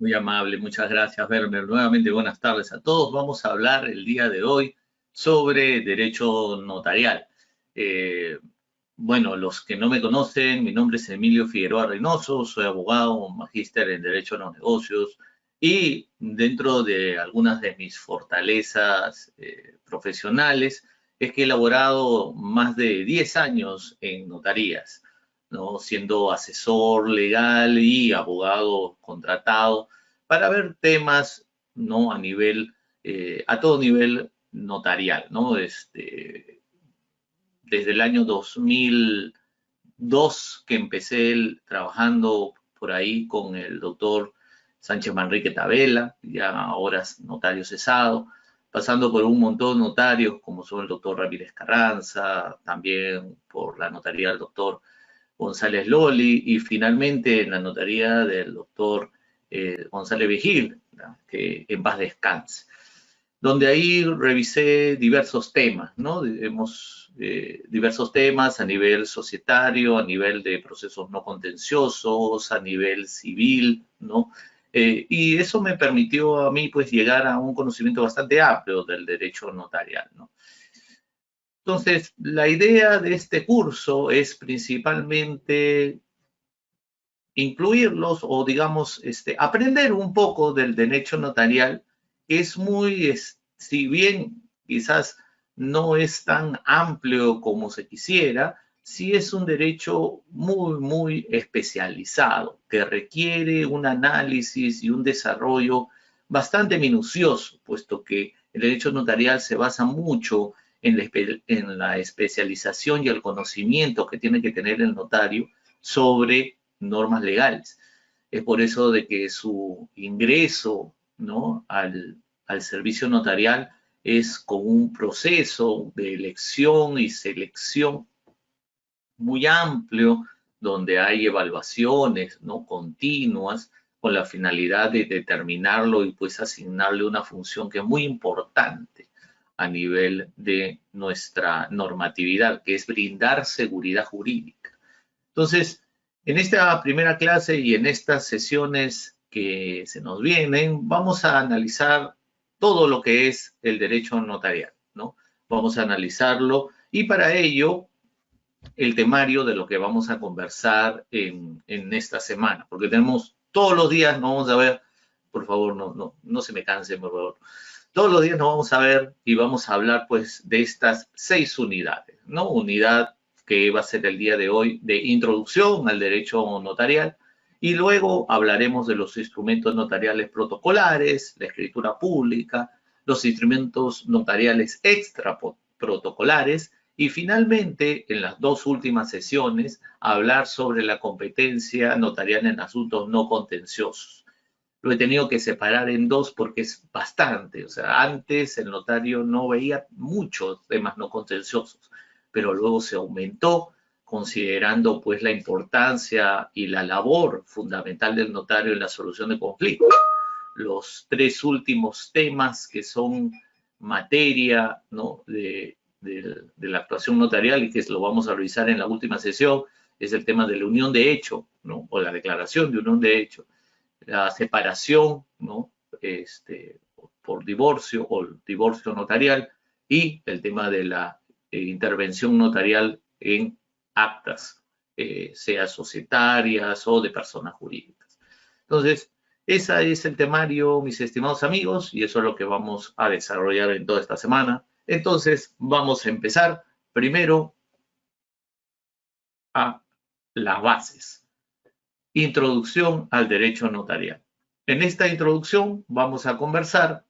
Muy amable, muchas gracias, Werner. Nuevamente, buenas tardes a todos. Vamos a hablar el día de hoy sobre derecho notarial. Eh, bueno, los que no me conocen, mi nombre es Emilio Figueroa Reynoso, soy abogado, magíster en Derecho a los Negocios y dentro de algunas de mis fortalezas profesionales es que he elaborado más de 10 años en notarías, ¿no? Siendo asesor legal y abogado contratado para ver temas, ¿no? A todo nivel notarial, ¿no? Desde el año 2002 que empecé trabajando por ahí con el doctor Sánchez Manrique Tabela, ya ahora es notario cesado, pasando por un montón de notarios como son el doctor Ramírez Carranza, también por la notaría del doctor González Loli y finalmente en la notaría del doctor González Vigil, ¿no? Que en paz descanse, donde ahí revisé diversos temas, ¿no? Diversos temas a nivel societario, a nivel de procesos no contenciosos, a nivel civil, ¿no? Y eso me permitió a mí, pues, llegar a un conocimiento bastante amplio del derecho notarial, ¿no? Entonces, la idea de este curso es principalmente incluirlos o, digamos, aprender un poco del derecho notarial, que es si bien quizás no es tan amplio como se quisiera, sí es un derecho muy, muy especializado, que requiere un análisis y un desarrollo bastante minucioso, puesto que el derecho notarial se basa mucho en la especialización y el conocimiento que tiene que tener el notario sobre normas legales. Es por eso de que su ingreso, ¿no? al servicio notarial es con un proceso de elección y selección muy amplio, donde hay evaluaciones, ¿no? continuas con la finalidad de determinarlo y pues asignarle una función que es muy importante a nivel de nuestra normatividad, que es brindar seguridad jurídica. Entonces, en esta primera clase y en estas sesiones que se nos vienen, vamos a analizar todo lo que es el derecho notarial, ¿no? Vamos a analizarlo y para ello el temario de lo que vamos a conversar en esta semana, porque tenemos todos los días, nos vamos a ver, por favor, no se me cansen, por favor. Todos los días nos vamos a ver y vamos a hablar pues de estas 6 unidades, ¿no? Unidad que va a ser el día de hoy de introducción al derecho notarial y luego hablaremos de los instrumentos notariales protocolares, la escritura pública, los instrumentos notariales extra protocolares y finalmente en las 2 últimas sesiones hablar sobre la competencia notarial en asuntos no contenciosos. Lo he tenido que separar en 2 porque es bastante. O sea, antes el notario no veía muchos temas no contenciosos, pero luego se aumentó considerando pues la importancia y la labor fundamental del notario en la solución de conflictos. Los 3 últimos temas que son materia, ¿no? de la actuación notarial y que lo vamos a revisar en la última sesión es el tema de la unión de hecho, ¿no? O la declaración de unión de hecho, la separación, ¿no? Por divorcio o el divorcio notarial y el tema de la intervención notarial en actas, sea societarias o de personas jurídicas. Entonces, ese es el temario, mis estimados amigos, y eso es lo que vamos a desarrollar en toda esta semana. Entonces, vamos a empezar primero a las bases. Introducción al derecho notarial. En esta introducción vamos a conversar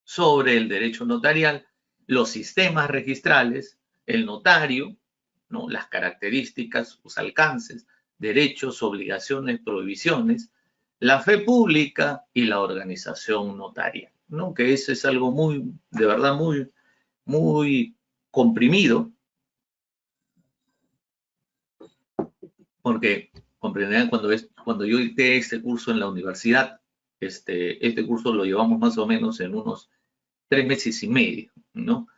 sobre el derecho notarial, los sistemas registrales, el notario, ¿no? Las características, sus alcances, derechos, obligaciones, prohibiciones, la fe pública y la organización notaria, ¿no? Que eso es algo muy, de verdad, muy, muy comprimido, porque comprenderán cuando yo dicté este curso en la universidad, este curso lo llevamos más o menos en unos 3 meses y medio, ¿no?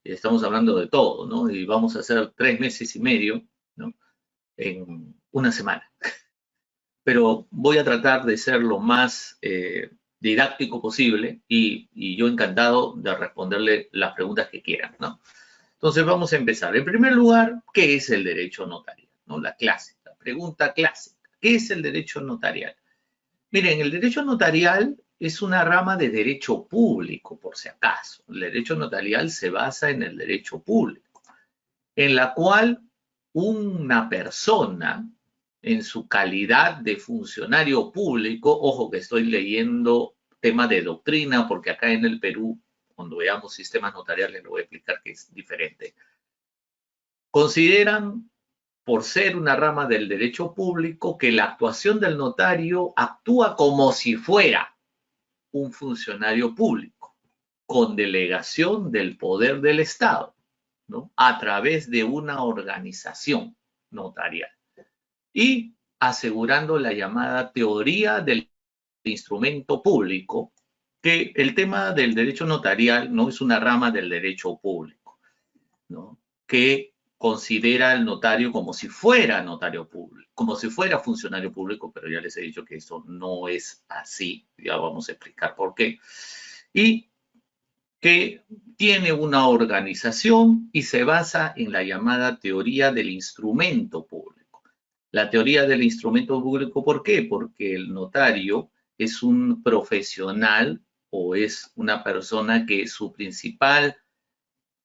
Estamos hablando de todo, ¿no? Y vamos a hacer 3 meses y medio, ¿no? En una semana. pero voy a tratar de ser lo más didáctico posible y yo encantado de responderle las preguntas que quieran, ¿no? Entonces vamos a empezar. En primer lugar, ¿qué es el derecho notarial? ¿No? La clásica, pregunta clásica. ¿Qué es el derecho notarial? Miren, el derecho notarial es una rama de derecho público, por si acaso. El derecho notarial se basa en el derecho público, en la cual una persona, en su calidad de funcionario público, ojo que estoy leyendo temas de doctrina, porque acá en el Perú, cuando veamos sistemas notariales, lo voy a explicar que es diferente, consideran, por ser una rama del derecho público, que la actuación del notario actúa como si fuera un funcionario público, con delegación del poder del Estado, ¿no? A través de una organización notarial y asegurando la llamada teoría del instrumento público, que el tema del derecho notarial no es una rama del derecho público, ¿no? Que considera al notario como si fuera notario público, como si fuera funcionario público, pero ya les he dicho que eso no es así, ya vamos a explicar por qué. Y que tiene una organización y se basa en la llamada teoría del instrumento público. La teoría del instrumento público, ¿por qué? Porque el notario es un profesional o es una persona que su principal,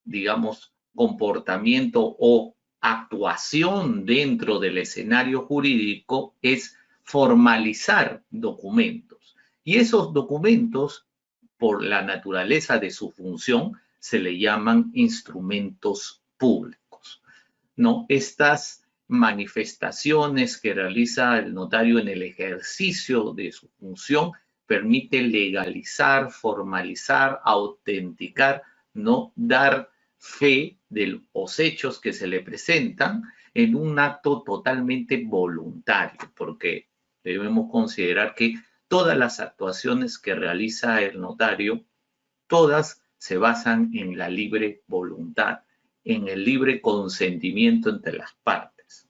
digamos, comportamiento o actuación dentro del escenario jurídico es formalizar documentos. Y esos documentos, por la naturaleza de su función, se le llaman instrumentos públicos, ¿no? Estas manifestaciones que realiza el notario en el ejercicio de su función permite legalizar, formalizar, autenticar, ¿no? Dar fe de los hechos que se le presentan en un acto totalmente voluntario, porque debemos considerar que todas las actuaciones que realiza el notario, todas se basan en la libre voluntad, en el libre consentimiento entre las partes.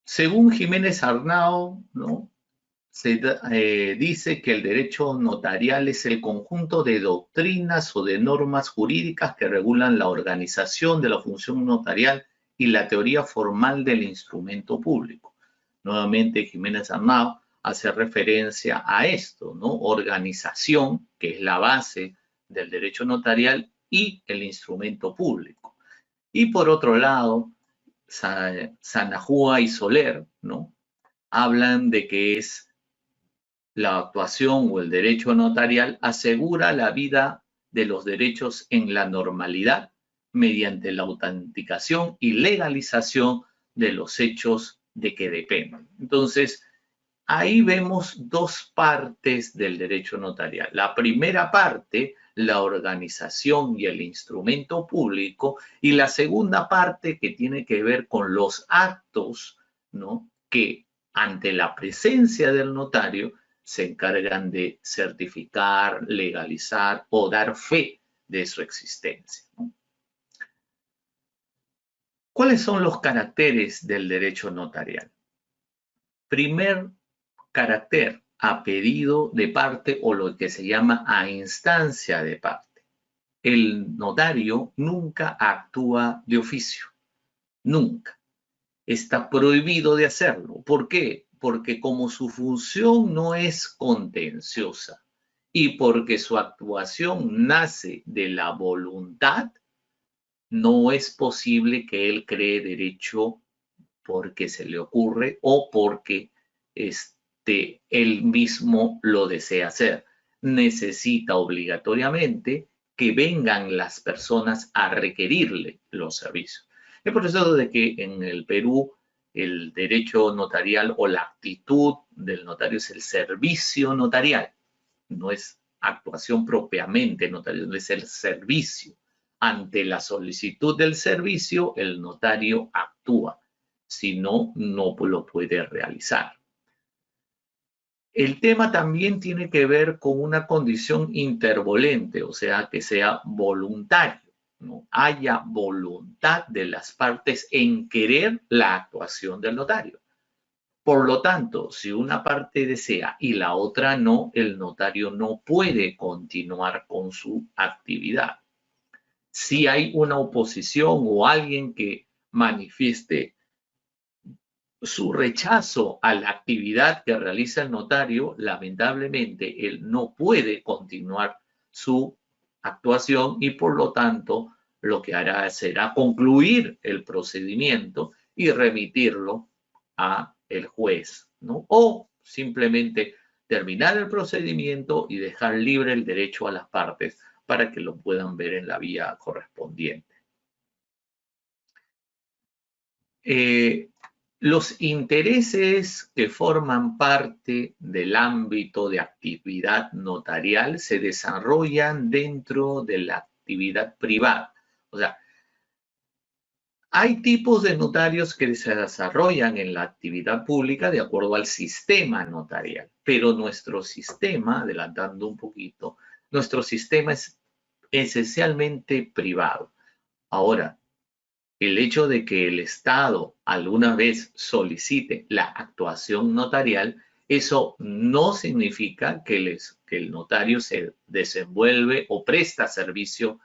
Según Jiménez Arnao, ¿no? Dice que el derecho notarial es el conjunto de doctrinas o de normas jurídicas que regulan la organización de la función notarial y la teoría formal del instrumento público. Nuevamente, Jiménez Arnao hace referencia a esto, ¿no? Organización, que es la base del derecho notarial, y el instrumento público. Y por otro lado, Sanajúa y Soler, ¿no? Hablan de que es la actuación o el derecho notarial asegura la vida de los derechos en la normalidad mediante la autenticación y legalización de los hechos de que dependen. Entonces, ahí vemos dos partes del derecho notarial. La primera parte, la organización y el instrumento público, y la segunda parte que tiene que ver con los actos, ¿no? Que ante la presencia del notario se encargan de certificar, legalizar o dar fe de su existencia, ¿no? ¿Cuáles son los caracteres del derecho notarial? Primer carácter, a pedido de parte o lo que se llama a instancia de parte. El notario nunca actúa de oficio, nunca. Está prohibido de hacerlo. ¿Por qué? Porque como su función no es contenciosa y porque su actuación nace de la voluntad, no es posible que él cree derecho porque se le ocurre o porque él mismo lo desea hacer. Necesita obligatoriamente que vengan las personas a requerirle los servicios. Es por eso de que en el Perú el derecho notarial o la actitud del notario es el servicio notarial, no es actuación propiamente notarial, es el servicio. Ante la solicitud del servicio, el notario actúa. Si no, no lo puede realizar. El tema también tiene que ver con una condición intervolente, o sea, que sea voluntario, ¿no? Haya voluntad de las partes en querer la actuación del notario. Por lo tanto, si una parte desea y la otra no, el notario no puede continuar con su actividad. Si hay una oposición o alguien que manifieste su rechazo a la actividad que realiza el notario, lamentablemente él no puede continuar su actuación y por lo tanto lo que hará será concluir el procedimiento y remitirlo a el juez, ¿no? O simplemente terminar el procedimiento y dejar libre el derecho a las partes para que lo puedan ver en la vía correspondiente. Los intereses que forman parte del ámbito de actividad notarial se desarrollan dentro de la actividad privada. O sea, hay tipos de notarios que se desarrollan en la actividad pública de acuerdo al sistema notarial, pero nuestro sistema, adelantando un poquito, nuestro sistema es esencialmente privado. Ahora, el hecho de que el Estado alguna vez solicite la actuación notarial, eso no significa que el notario se desenvuelve o presta servicio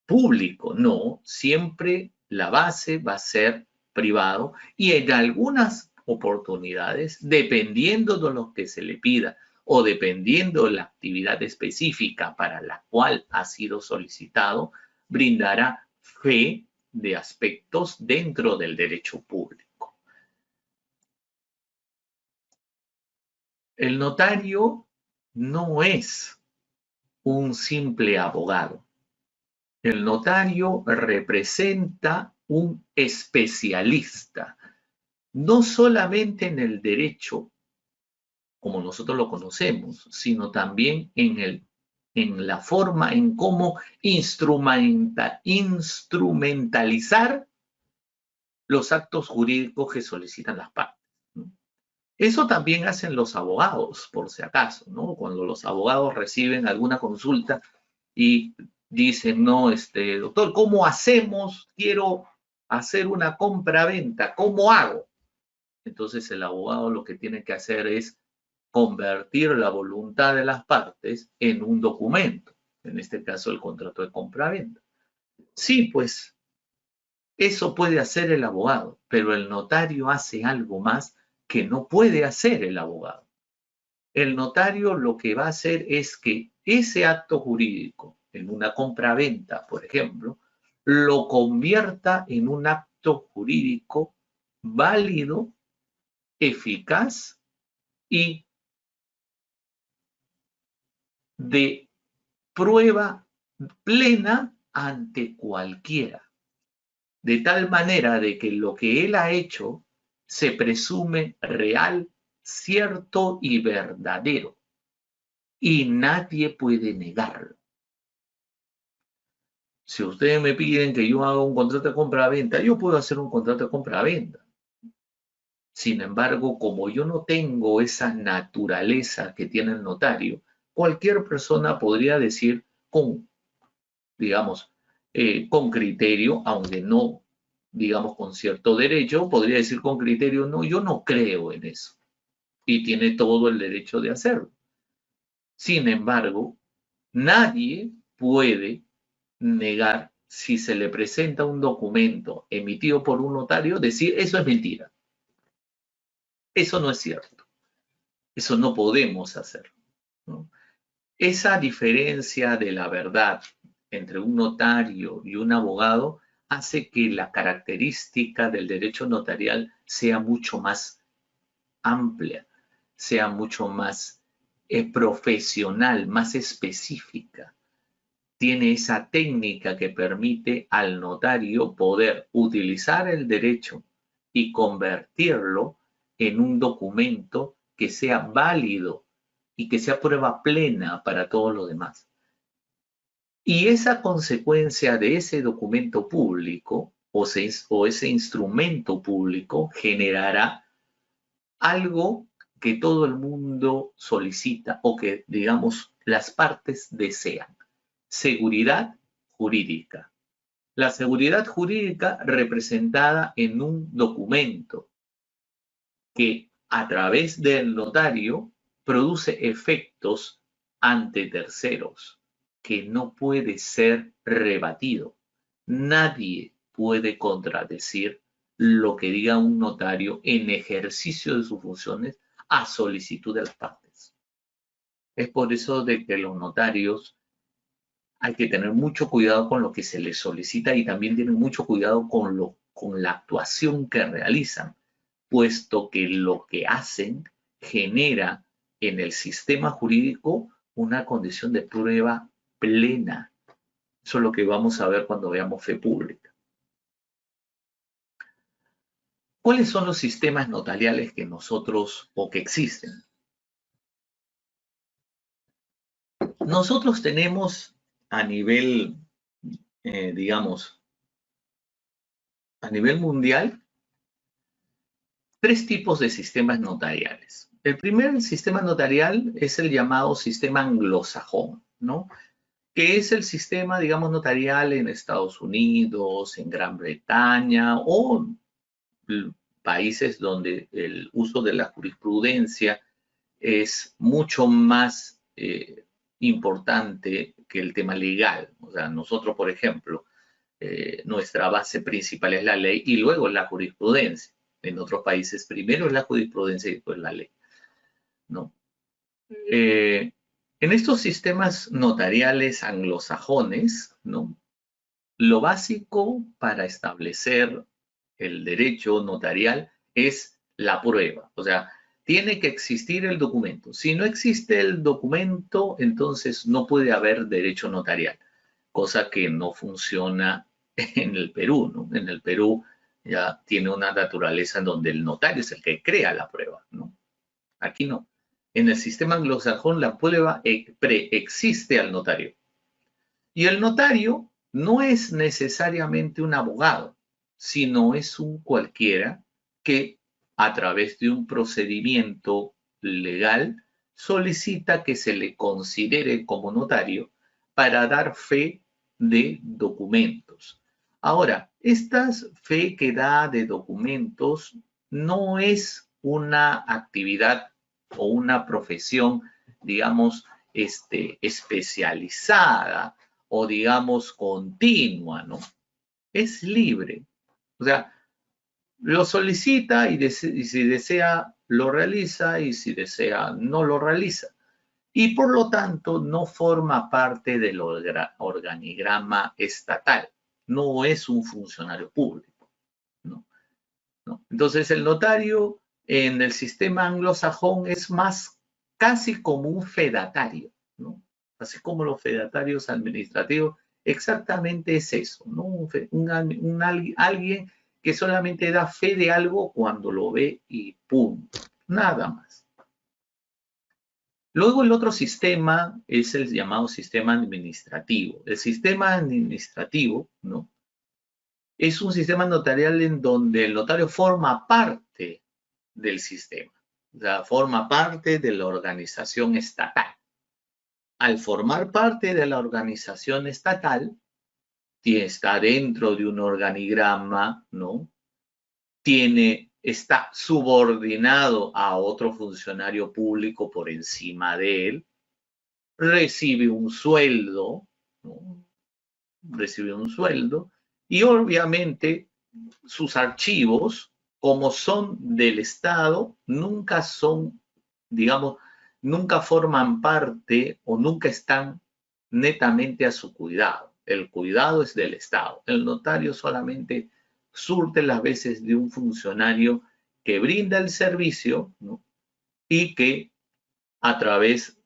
público. No, siempre la base va a ser privado y en algunas oportunidades, dependiendo de lo que se le pida o dependiendo de la actividad específica para la cual ha sido solicitado, brindará fe de aspectos dentro del derecho público. El notario no es un simple abogado. El notario representa un especialista, no solamente en el derecho como nosotros lo conocemos, sino también en la forma en cómo instrumentalizar los actos jurídicos que solicitan las partes, ¿no? Eso también hacen los abogados, por si acaso, ¿no? Cuando los abogados reciben alguna consulta y dicen, no, doctor, ¿cómo hacemos? Quiero hacer una compra-venta, ¿cómo hago? Entonces el abogado lo que tiene que hacer es convertir la voluntad de las partes en un documento, en este caso el contrato de compra-venta. Sí, pues eso puede hacer el abogado, pero el notario hace algo más que no puede hacer el abogado. El notario lo que va a hacer es que ese acto jurídico, en una compra-venta, por ejemplo, lo convierta en un acto jurídico válido, eficaz y de prueba plena ante cualquiera. De tal manera de que lo que él ha hecho se presume real, cierto y verdadero. Y nadie puede negarlo. Si ustedes me piden que yo haga un contrato de compra-venta, yo puedo hacer un contrato de compra-venta. Sin embargo, como yo no tengo esa naturaleza que tiene el notario, cualquier persona podría decir digamos, con criterio, aunque no, digamos, con cierto derecho, podría decir con criterio, no, yo no creo en eso. Y tiene todo el derecho de hacerlo. Sin embargo, nadie puede negar si se le presenta un documento emitido por un notario, decir eso es mentira. Eso no es cierto. Eso no podemos hacer, ¿no? Esa diferencia de la verdad entre un notario y un abogado hace que la característica del derecho notarial sea mucho más amplia, sea mucho más profesional, más específica. Tiene esa técnica que permite al notario poder utilizar el derecho y convertirlo en un documento que sea válido y que sea prueba plena para todos los demás. Y esa consecuencia de ese documento público o ese instrumento público generará algo que todo el mundo solicita o que, digamos, las partes desean. Seguridad jurídica. La seguridad jurídica representada en un documento que a través del notario produce efectos ante terceros que no puede ser rebatido. Nadie puede contradecir lo que diga un notario en ejercicio de sus funciones a solicitud de las partes. Es por eso de que los notarios hay que tener mucho cuidado con lo que se les solicita y también tienen mucho cuidado con la actuación que realizan, puesto que lo que hacen genera en el sistema jurídico una condición de prueba plena. Eso es lo que vamos a ver cuando veamos fe pública. ¿Cuáles son los sistemas notariales que nosotros o que existen? Nosotros tenemos a nivel, digamos, a nivel mundial, tres tipos de sistemas notariales. El primer sistema notarial es el llamado sistema anglosajón, ¿no? Que es el sistema, digamos, notarial en Estados Unidos, en Gran Bretaña o países donde el uso de la jurisprudencia es mucho más importante que el tema legal. O sea, nosotros, por ejemplo, nuestra base principal es la ley y luego la jurisprudencia. En otros países primero es la jurisprudencia y después la ley, ¿no? En estos sistemas notariales anglosajones, ¿no? Lo básico para establecer el derecho notarial es la prueba. O sea, tiene que existir el documento. Si no existe el documento, entonces no puede haber derecho notarial, cosa que no funciona en el Perú, ¿no? En el Perú ya tiene una naturaleza en donde el notario es el que crea la prueba, ¿no? Aquí no. En el sistema anglosajón la prueba preexiste al notario. Y el notario no es necesariamente un abogado, sino es un cualquiera que a través de un procedimiento legal solicita que se le considere como notario para dar fe de documentos. Ahora, esta fe que da de documentos no es una actividad o una profesión, digamos, especializada o digamos continua, ¿no? Es libre. O sea, lo solicita y si desea lo realiza y si desea no lo realiza. Y por lo tanto no forma parte del organigrama estatal. No es un funcionario público, ¿no? ¿No? Entonces el notario en el sistema anglosajón es más casi como un fedatario, ¿no? Así como los fedatarios administrativos, exactamente es eso, ¿no? Alguien que solamente da fe de algo cuando lo ve y punto, nada más. Luego el otro sistema es el llamado sistema administrativo. El sistema administrativo, ¿no? Es un sistema notarial en donde el notario forma parte del sistema, o sea, forma parte de la organización estatal. Al formar parte de la organización estatal, está dentro de un organigrama, ¿no? Está subordinado a otro funcionario público por encima de él, recibe un sueldo, ¿no? Recibe un sueldo y obviamente sus archivos, como son del Estado, nunca son, digamos, nunca forman parte o nunca están netamente a su cuidado. El cuidado es del Estado. El notario solamente surte las veces de un funcionario que brinda el servicio, ¿no? Y que a través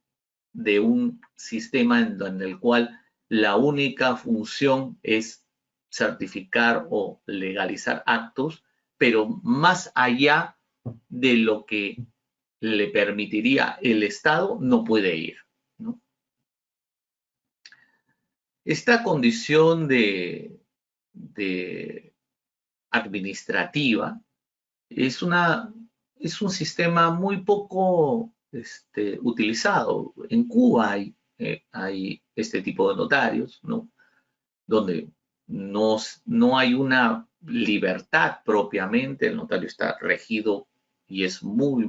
de un sistema en el cual la única función es certificar o legalizar actos, pero más allá de lo que le permitiría el Estado, no puede ir, ¿no? Esta condición de administrativa es un sistema muy poco utilizado. En Cuba hay este tipo de notarios, ¿no? Donde no hay una libertad propiamente, el notario está regido y es muy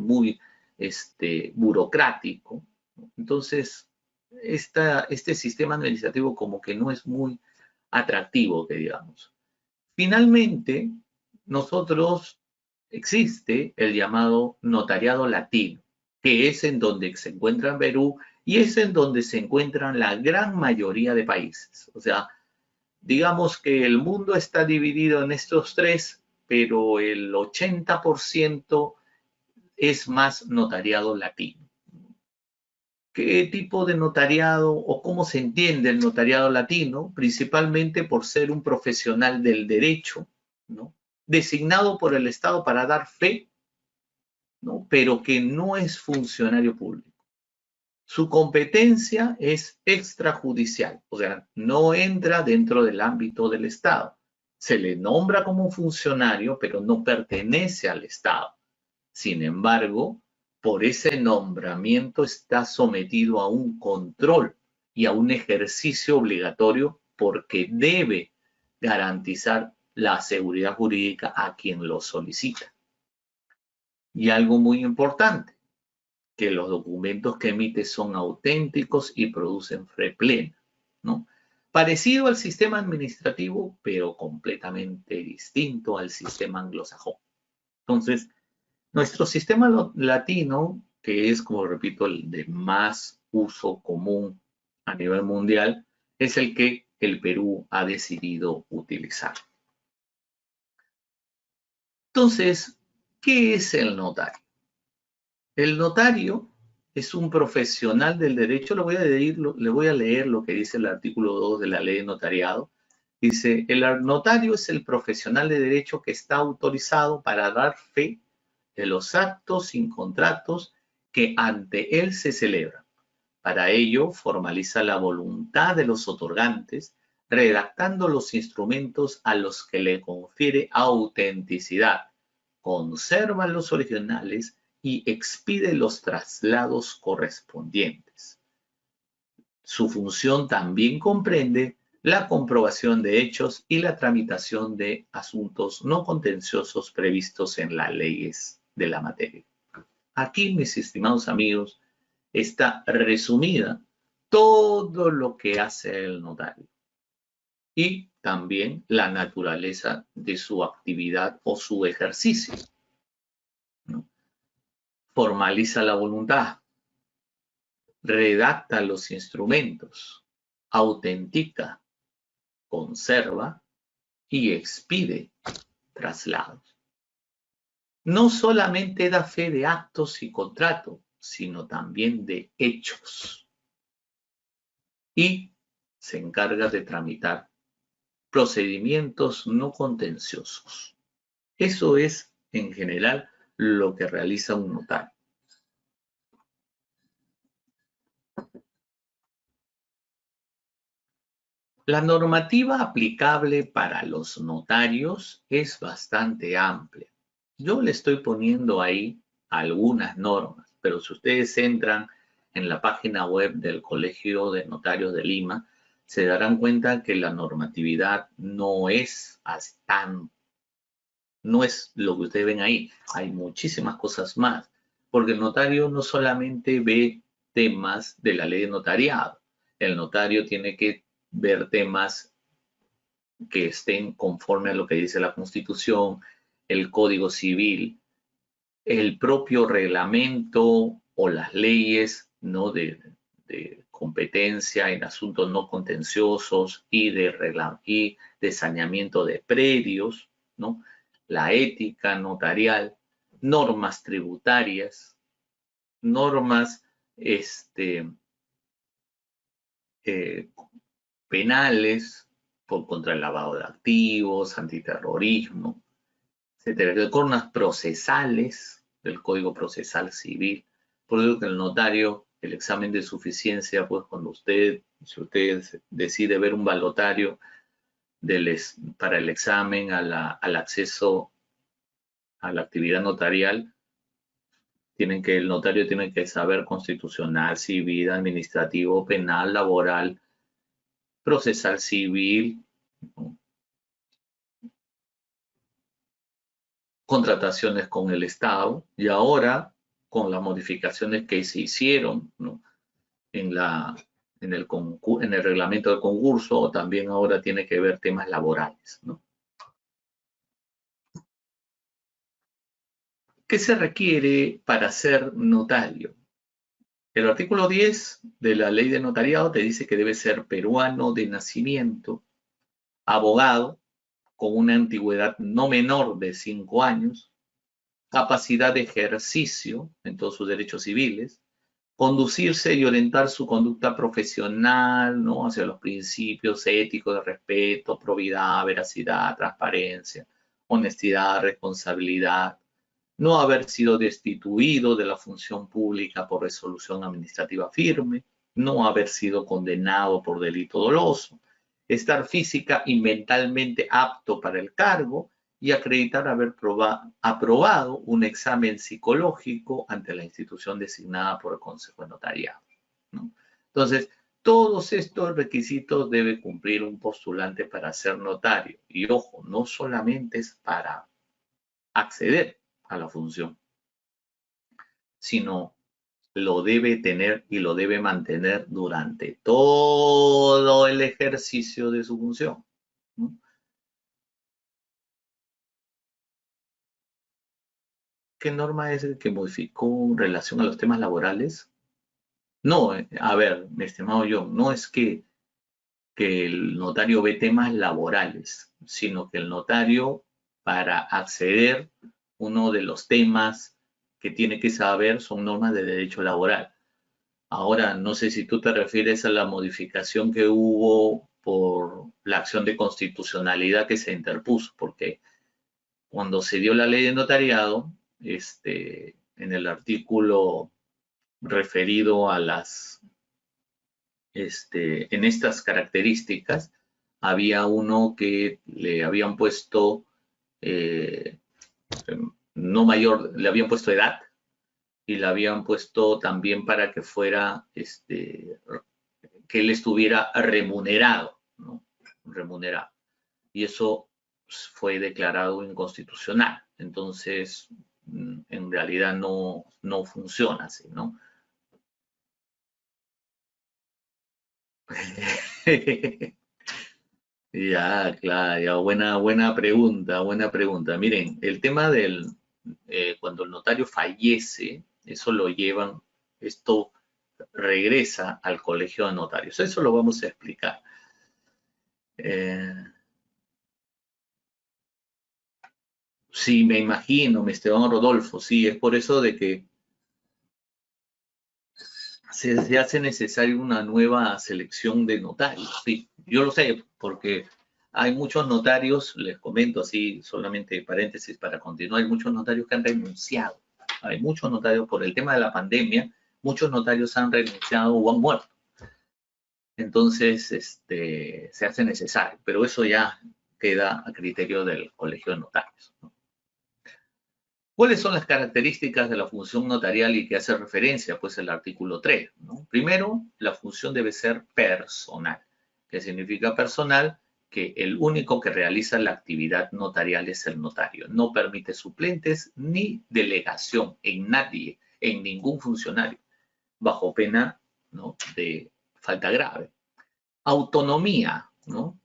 burocrático. Entonces, este sistema administrativo como que no es muy atractivo, que digamos. Finalmente, nosotros existe el llamado notariado latino, que es en donde se encuentra en Perú y es en donde se encuentran la gran mayoría de países. O sea, digamos que el mundo está dividido en estos tres, pero el 80% es más notariado latino. ¿Qué tipo de notariado o cómo se entiende el notariado latino? Principalmente por ser un profesional del derecho, ¿no? Designado por el Estado para dar fe, ¿no? Pero que no es funcionario público. Su competencia es extrajudicial, o sea, no entra dentro del ámbito del Estado. Se le nombra como funcionario, pero no pertenece al Estado. Sin embargo, por ese nombramiento está sometido a un control y a un ejercicio obligatorio porque debe garantizar la seguridad jurídica a quien lo solicita. Y algo muy importante, que los documentos que emite son auténticos y producen fe plena, ¿no? Parecido al sistema administrativo, pero completamente distinto al sistema anglosajón. Entonces, nuestro sistema latino, que es, como repito, el de más uso común a nivel mundial, es el que el Perú ha decidido utilizar. Entonces, ¿qué es el notario? El notario es un profesional del derecho. Le voy a leer lo que dice el artículo 2 de la ley de notariado. Dice, el notario es el profesional de derecho que está autorizado para dar fe de los actos y contratos que ante él se celebran. Para ello, formaliza la voluntad de los otorgantes, redactando los instrumentos a los que le confiere autenticidad, conserva los originales y expide los traslados correspondientes. Su función también comprende la comprobación de hechos y la tramitación de asuntos no contenciosos previstos en las leyes de la materia. Aquí, mis estimados amigos, está resumida todo lo que hace el notario y también la naturaleza de su actividad o su ejercicio, ¿no? Formaliza la voluntad, redacta los instrumentos, autentica, conserva y expide traslados. No solamente da fe de actos y contratos, sino también de hechos. Y se encarga de tramitar procedimientos no contenciosos. Eso es, en general, lo que realiza un notario. La normativa aplicable para los notarios es bastante amplia. Yo le estoy poniendo ahí algunas normas, pero si ustedes entran en la página web del Colegio de Notarios de Lima, se darán cuenta que la normatividad no es no es lo que ustedes ven ahí. Hay muchísimas cosas más, porque el notario no solamente ve temas de la ley de notariado, el notario tiene que ver temas que estén conforme a lo que dice la Constitución, el Código Civil, el propio reglamento o las leyes, ¿no? de competencia en asuntos no contenciosos y de saneamiento de predios, ¿no? La ética notarial, normas tributarias, normas penales contra el lavado de activos, antiterrorismo, etcétera, normas procesales del Código Procesal Civil. Por eso que el notario, el examen de suficiencia, pues cuando si usted decide ver un balotario para el examen al acceso a la actividad notarial, el notario tiene que saber constitucional, civil, administrativo, penal, laboral, procesal civil, ¿no? contrataciones con el Estado, y ahora con las modificaciones que se hicieron, ¿no?, en el reglamento del concurso, también ahora tiene que ver temas laborales, ¿no? ¿Qué se requiere para ser notario? El artículo 10 de la ley de notariado te dice que debe ser peruano de nacimiento, abogado, con una antigüedad no menor de 5 años, capacidad de ejercicio en todos sus derechos civiles, conducirse y orientar su conducta profesional, ¿no?, hacia los principios éticos de respeto, probidad, veracidad, transparencia, honestidad, responsabilidad, no haber sido destituido de la función pública por resolución administrativa firme, no haber sido condenado por delito doloso, estar física y mentalmente apto para el cargo y acreditar haber aprobado un examen psicológico ante la institución designada por el Consejo de Notariado, ¿no? Entonces, todos estos requisitos debe cumplir un postulante para ser notario. Y ojo, no solamente es para acceder a la función, sino lo debe tener y lo debe mantener durante todo el ejercicio de su función, ¿no? ¿Qué norma es el que modificó en relación a los temas laborales? No, a ver, mi estimado John, no es que el notario ve temas laborales, sino que el notario, para acceder, uno de los temas que tiene que saber son normas de derecho laboral. Ahora, no sé si tú te refieres a la modificación que hubo por la acción de constitucionalidad que se interpuso, porque cuando se dio la ley de notariado, en el artículo referido a en estas características, había uno que le habían puesto, no mayor, le habían puesto edad, y le habían puesto también para que fuera, que él estuviera remunerado, ¿no? Remunerado. Y eso fue declarado inconstitucional. Entonces, en realidad no funciona así, ¿no? Ya, claro, ya, buena pregunta, buena pregunta. Miren, el tema cuando el notario fallece, eso lo llevan, esto regresa al colegio de notarios. Eso lo vamos a explicar. Sí, me imagino, mi Esteban Rodolfo, sí, es por eso de que se hace necesaria una nueva selección de notarios. Sí, yo lo sé, porque hay muchos notarios, les comento así, solamente paréntesis para continuar, hay muchos notarios que han renunciado. Hay muchos notarios por el tema de la pandemia, muchos notarios han renunciado o han muerto. Entonces, se hace necesario, pero eso ya queda a criterio del Colegio de Notarios, ¿no? ¿Cuáles son las características de la función notarial y que hace referencia? Pues el artículo 3, ¿no? Primero, la función debe ser personal. ¿Qué significa personal? Que el único que realiza la actividad notarial es el notario. No permite suplentes ni delegación en nadie, en ningún funcionario, bajo pena, ¿no?, de falta grave. Autonomía, ¿no?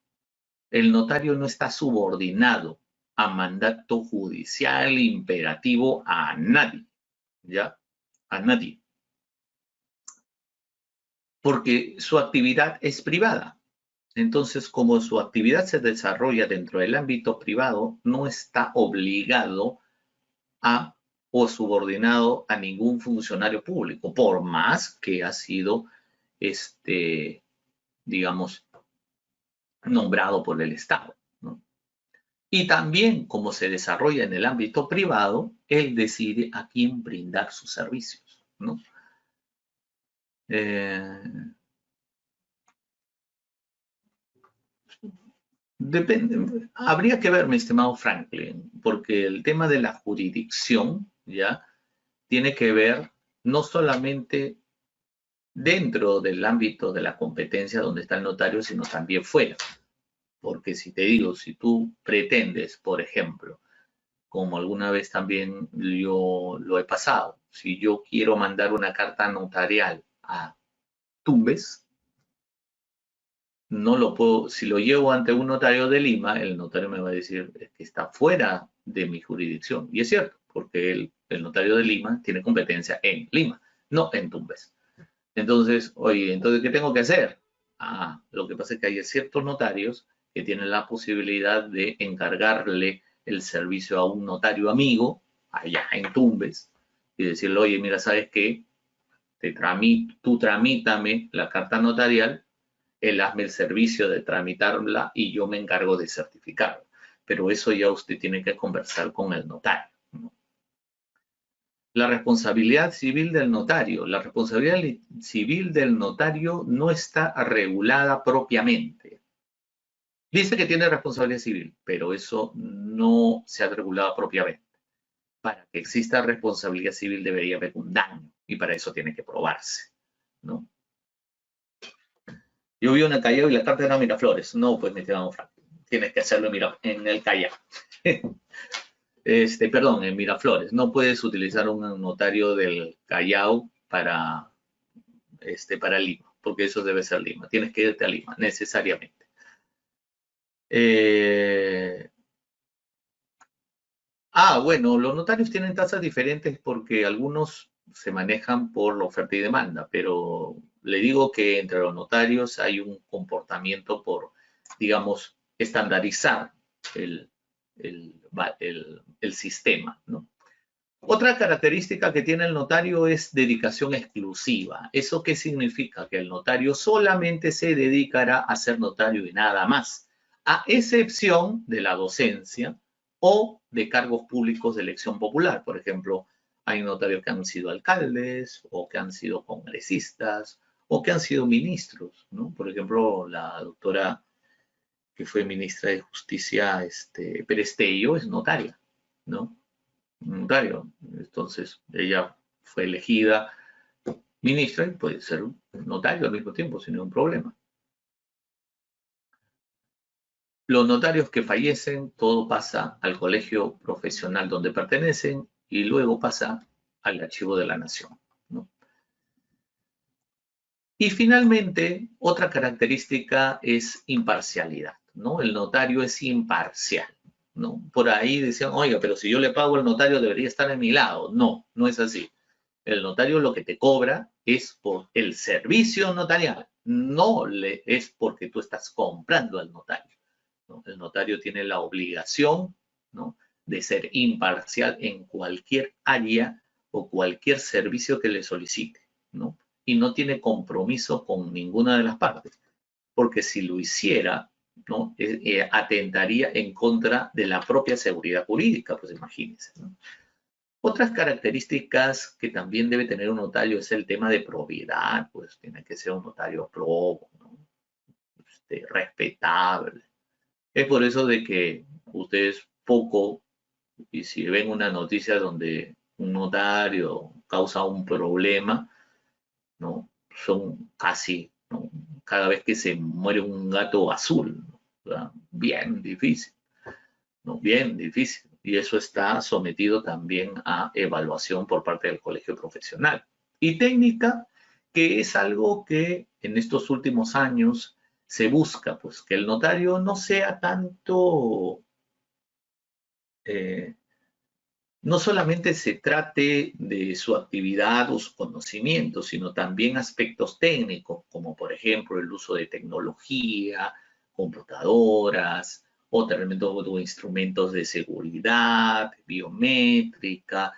El notario no está subordinado a mandato judicial imperativo a nadie, ¿ya? A nadie. Porque su actividad es privada. Entonces, como su actividad se desarrolla dentro del ámbito privado, no está obligado a o subordinado a ningún funcionario público, por más que ha sido, digamos, nombrado por el Estado, ¿no? Y también, como se desarrolla en el ámbito privado, él decide a quién brindar sus servicios, ¿no? Depende, habría que ver, mi estimado Franklin, porque el tema de la jurisdicción, ¿ya?, tiene que ver no solamente dentro del ámbito de la competencia donde está el notario, sino también fuera. Porque si te digo, si tú pretendes, por ejemplo, como alguna vez también yo lo he pasado. Si yo quiero mandar una carta notarial a Tumbes, no lo puedo, si lo llevo ante un notario de Lima, el notario me va a decir que está fuera de mi jurisdicción. Y es cierto, porque el notario de Lima tiene competencia en Lima, no en Tumbes. Entonces, oye, entonces, ¿qué tengo que hacer? Lo que pasa es que hay ciertos notarios que tienen la posibilidad de encargarle el servicio a un notario amigo allá en Tumbes y decirle, oye, mira, ¿sabes qué? Tú tramítame la carta notarial, él hazme el servicio de tramitarla y yo me encargo de certificarla. Pero eso ya usted tiene que conversar con el notario, ¿no? La responsabilidad civil del notario. La responsabilidad civil del notario no está regulada propiamente. Dice que tiene responsabilidad civil, pero eso no se ha regulado propiamente. Para que exista responsabilidad civil debería haber un daño y para eso tiene que probarse, ¿no? Yo vi una Callao y la carta era Miraflores. No, pues mi estimado Frank, tienes que hacerlo en el Callao. Perdón, en Miraflores. No puedes utilizar un notario del Callao para Lima, porque eso debe ser Lima. Tienes que irte a Lima, necesariamente. Bueno, los notarios tienen tasas diferentes porque algunos se manejan por la oferta y demanda, pero le digo que entre los notarios hay un comportamiento por, digamos, estandarizar el, el sistema, ¿no? Otra característica que tiene el notario es dedicación exclusiva. ¿Eso qué significa? Que el notario solamente se dedicará a ser notario y nada más, a excepción de la docencia o de cargos públicos de elección popular. Por ejemplo, hay notarios que han sido alcaldes o que han sido congresistas o que han sido ministros, ¿no? Por ejemplo, la doctora que fue ministra de Justicia, Perestello, es notaria, ¿no? Notario. Entonces, ella fue elegida ministra y puede ser notario al mismo tiempo, sin ningún problema. Los notarios que fallecen, todo pasa al colegio profesional donde pertenecen y luego pasa al archivo de la nación, ¿no? Y finalmente, otra característica es imparcialidad, ¿no? El notario es imparcial, ¿no? Por ahí decían, oiga, pero si yo le pago al notario debería estar a mi lado. No, no es así. El notario lo que te cobra es por el servicio notarial, no es porque tú estás comprando al notario, ¿no? El notario tiene la obligación, ¿no?, de ser imparcial en cualquier área o cualquier servicio que le solicite, ¿no? Y no tiene compromiso con ninguna de las partes, porque si lo hiciera, ¿no?, atentaría en contra de la propia seguridad jurídica, pues imagínense, ¿no? Otras características que también debe tener un notario es el tema de probidad, pues tiene que ser un notario probo, ¿no?, respetable. Es por eso de que ustedes poco, y si ven una noticia donde un notario causa un problema, ¿no?, son casi, ¿no?, cada vez que se muere un gato azul, ¿no?, bien difícil, ¿no?, bien difícil. Y eso está sometido también a evaluación por parte del colegio profesional. Y técnica, que es algo que en estos últimos años se busca, pues que el notario no sea tanto, no solamente se trate de su actividad o su conocimiento, sino también aspectos técnicos, como por ejemplo el uso de tecnología, computadoras, o instrumentos de seguridad, biométrica,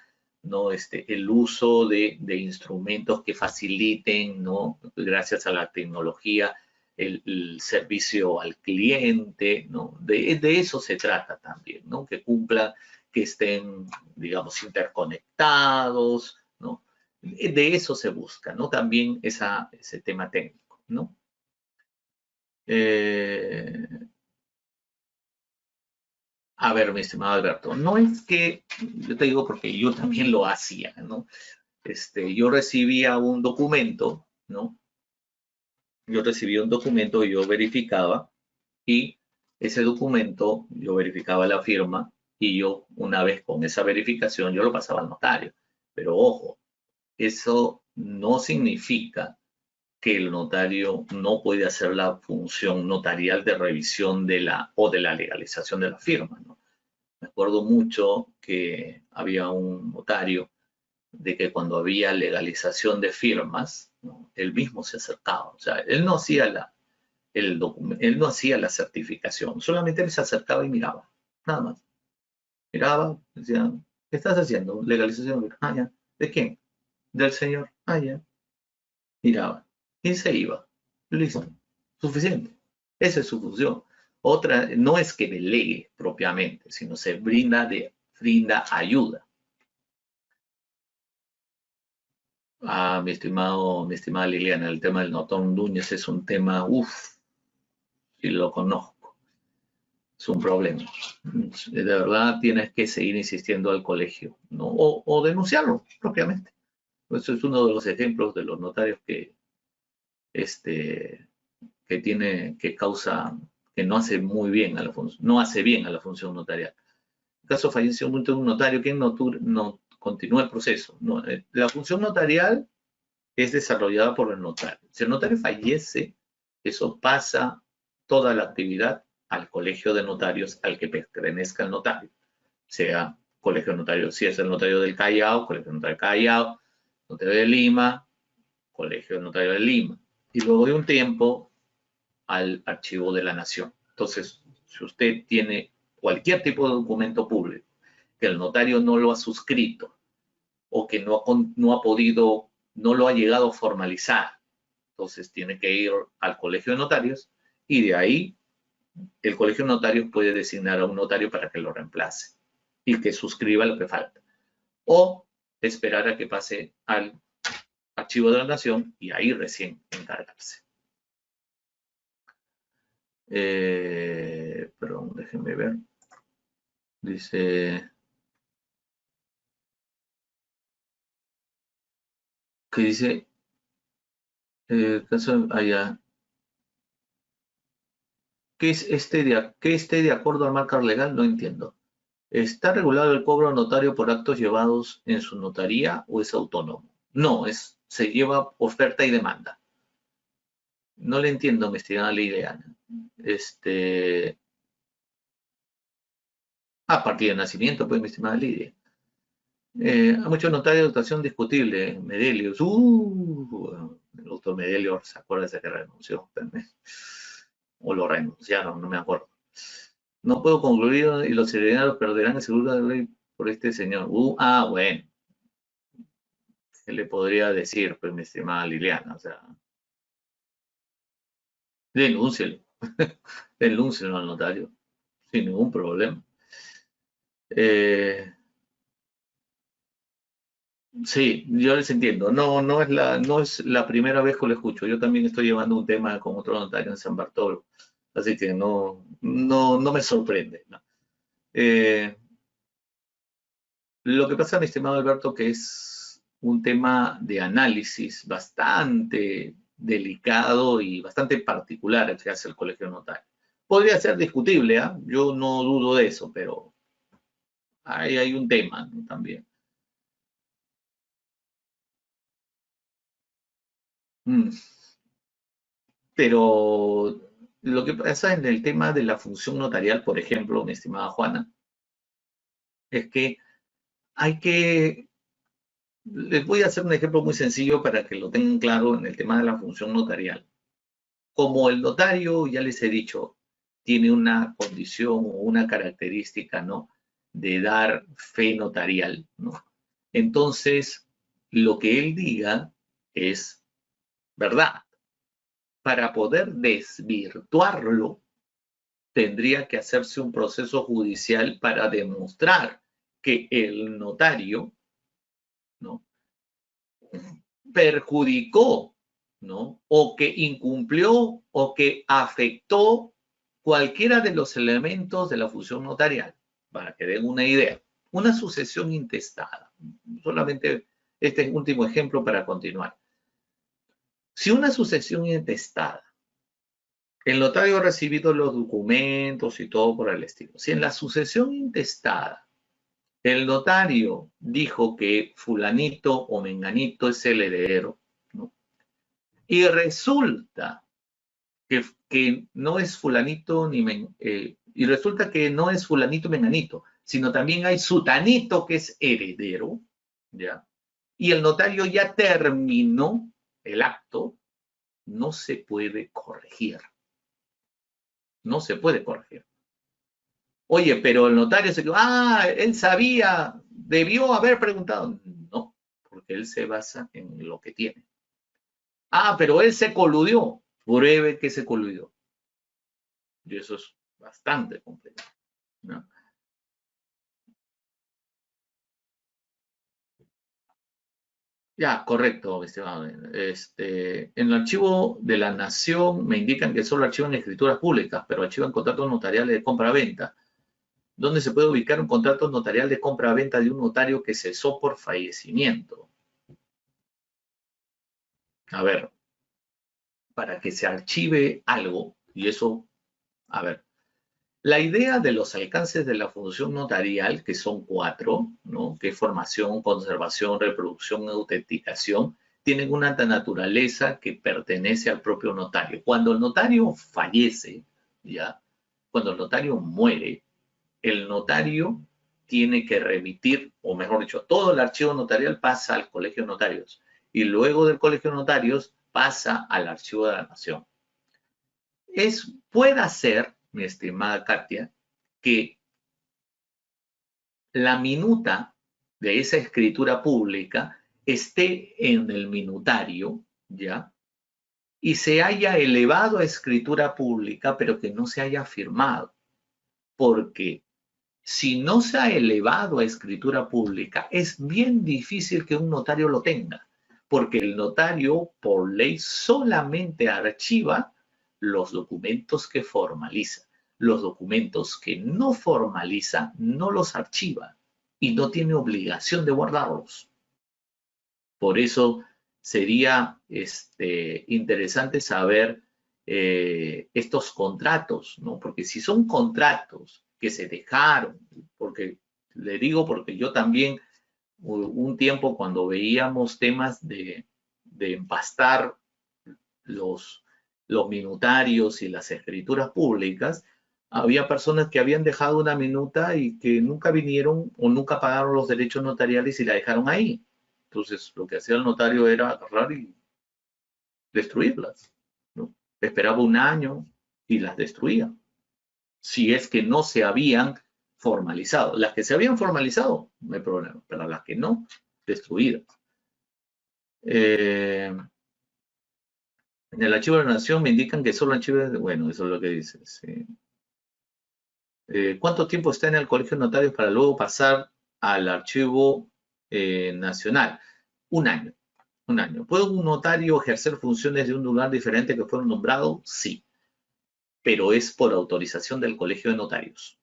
¿no? El uso de instrumentos que faciliten, ¿no?, gracias a la tecnología, el servicio al cliente, ¿no? De eso se trata también, ¿no? Que cumplan, que estén, digamos, interconectados, ¿no? De eso se busca, ¿no? También ese tema técnico, ¿no? A ver, mi estimado Alberto, no es que, yo te digo porque yo también lo hacía, ¿no? Yo recibía un documento, ¿no? Yo recibía un documento y yo verificaba, y ese documento yo verificaba la firma y yo, una vez con esa verificación, yo lo pasaba al notario. Pero ojo, eso no significa que el notario no puede hacer la función notarial de revisión de la legalización de la firma, ¿no? Me acuerdo mucho que había un notario de que cuando había legalización de firmas, ¿no?, él mismo se acercaba. O sea, él no hacía él no hacía la certificación, solamente él se acercaba y miraba, nada más. Miraba, decía, ¿qué estás haciendo? Legalización. Ah, ya. ¿De quién? Del señor. Ah, ya. Miraba. Y se iba. Listo. Suficiente. Esa es su función. Otra, no es que delegue propiamente, sino se brinda ayuda. Ah, mi estimada Liliana, el tema del notón Núñez es un tema, uff, si lo conozco, es un problema. De verdad tienes que seguir insistiendo al colegio, ¿no? O denunciarlo propiamente. Eso es uno de los ejemplos de los notarios este, que causa, que no hace muy bien a la función, no hace bien a la función notarial. En caso falleció un notario, que no continúa el proceso. No, la función notarial es desarrollada por el notario. Si el notario fallece, eso pasa toda la actividad al colegio de notarios al que pertenezca el notario. Sea colegio de notarios, si es el notario del Callao, colegio de notario del Callao, notario de Lima, colegio de notario de Lima. Y luego de un tiempo, al archivo de la nación. Entonces, si usted tiene cualquier tipo de documento público que el notario no lo ha suscrito o que no ha podido, no lo ha llegado a formalizar, entonces tiene que ir al colegio de notarios y de ahí el colegio de notarios puede designar a un notario para que lo reemplace y que suscriba lo que falta. O esperar a que pase al archivo de la nación y ahí recién encargarse. Perdón, déjenme ver. Dice, que dice, caso allá, ¿qué esté de acuerdo al marco legal? No entiendo. ¿Está regulado el cobro notario por actos llevados en su notaría o es autónomo? No, se lleva oferta y demanda. No le entiendo, mi estimada Liliana. A partir de nacimiento, pues, mi estimada Lidia. Hay muchos notarios de dotación discutible. Medelius. El doctor Medelius, ¿se acuerda de que renunció? O lo renunciaron, no me acuerdo. No puedo concluir y los serenados perderán el seguro de ley por este señor. Bueno. ¿Qué le podría decir, pues, mi estimada Liliana? O sea, denúncielo. Denúncielo al notario, sin ningún problema. Sí, yo les entiendo. No es la primera vez que lo escucho. Yo también estoy llevando un tema con otro notario en San Bartolo. Así que no me sorprende, ¿no? Lo que pasa, mi estimado Alberto, que es un tema de análisis bastante delicado y bastante particular el que hace el colegio notario. Podría ser discutible, ¿eh? Yo no dudo de eso, pero ahí hay un tema, ¿no?, también. Mm. Pero lo que pasa en el tema de la función notarial, por ejemplo, mi estimada Juana, es que hay que, les voy a hacer un ejemplo muy sencillo para que lo tengan claro en el tema de la función notarial. Como el notario, ya les he dicho, tiene una condición o una característica, ¿no?, de dar fe notarial, ¿no? Entonces, lo que él diga es verdad. Para poder desvirtuarlo, tendría que hacerse un proceso judicial para demostrar que el notario, ¿no?, perjudicó, ¿no?, o que incumplió o que afectó cualquiera de los elementos de la función notarial. Para que den una idea, una sucesión intestada. Solamente este último ejemplo para continuar. Si una sucesión intestada el notario ha recibido los documentos y todo por el estilo. Si en la sucesión intestada el notario dijo que fulanito o menganito es el heredero, ¿no? Y resulta que no es fulanito y resulta que no es fulanito menganito, sino también hay sutanito que es heredero, ¿ya? Y el notario ya terminó el acto, no se puede corregir. No se puede corregir. Oye, pero el notario se quedó, él sabía, debió haber preguntado. No, porque él se basa en lo que tiene. Pero él se coludió. Pruebe que se coludió. Y eso es bastante complicado, ¿no? Ya, correcto, estimado. En el archivo de la Nación me indican que solo archivan escrituras públicas, pero archivan contratos notariales de compra-venta. ¿Dónde se puede ubicar un contrato notarial de compra-venta de un notario que cesó por fallecimiento? A ver, para que se archive algo, y eso, a ver, la idea de los alcances de la función notarial, que son 4, ¿no? Que es formación, conservación, reproducción y autenticación, tienen una naturaleza que pertenece al propio notario. Cuando el notario fallece, ¿ya? Cuando el notario muere, el notario tiene que remitir, o mejor dicho, todo el archivo notarial pasa al Colegio de Notarios y luego del Colegio de Notarios pasa al Archivo de la Nación. Puede ser, mi estimada Katia, que la minuta de esa escritura pública esté en el minutario, ¿ya? Y se haya elevado a escritura pública, pero que no se haya firmado. Porque si no se ha elevado a escritura pública, es bien difícil que un notario lo tenga, porque el notario, por ley, solamente archiva los documentos que formaliza. Los documentos que no formaliza, no los archiva y no tiene obligación de guardarlos. Por eso sería interesante saber estos contratos, ¿no? Porque si son contratos que se dejaron, porque le digo porque yo también un tiempo cuando veíamos temas de empastar los, los minutarios y las escrituras públicas, había personas que habían dejado una minuta y que nunca vinieron o nunca pagaron los derechos notariales y la dejaron ahí. Entonces, lo que hacía el notario era agarrar y destruirlas, ¿no? Esperaba un año y las destruía. Si es que no se habían formalizado. Las que se habían formalizado, no hay problema, pero las que no, destruidas. En el archivo de la Nación me indican que solo archivos, bueno, eso es lo que dice. Sí. ¿Cuánto tiempo está en el Colegio de Notarios para luego pasar al archivo nacional? Un año. Un año. ¿Puede un notario ejercer funciones de un lugar diferente que fueron nombrados? Sí, pero es por autorización del Colegio de Notarios.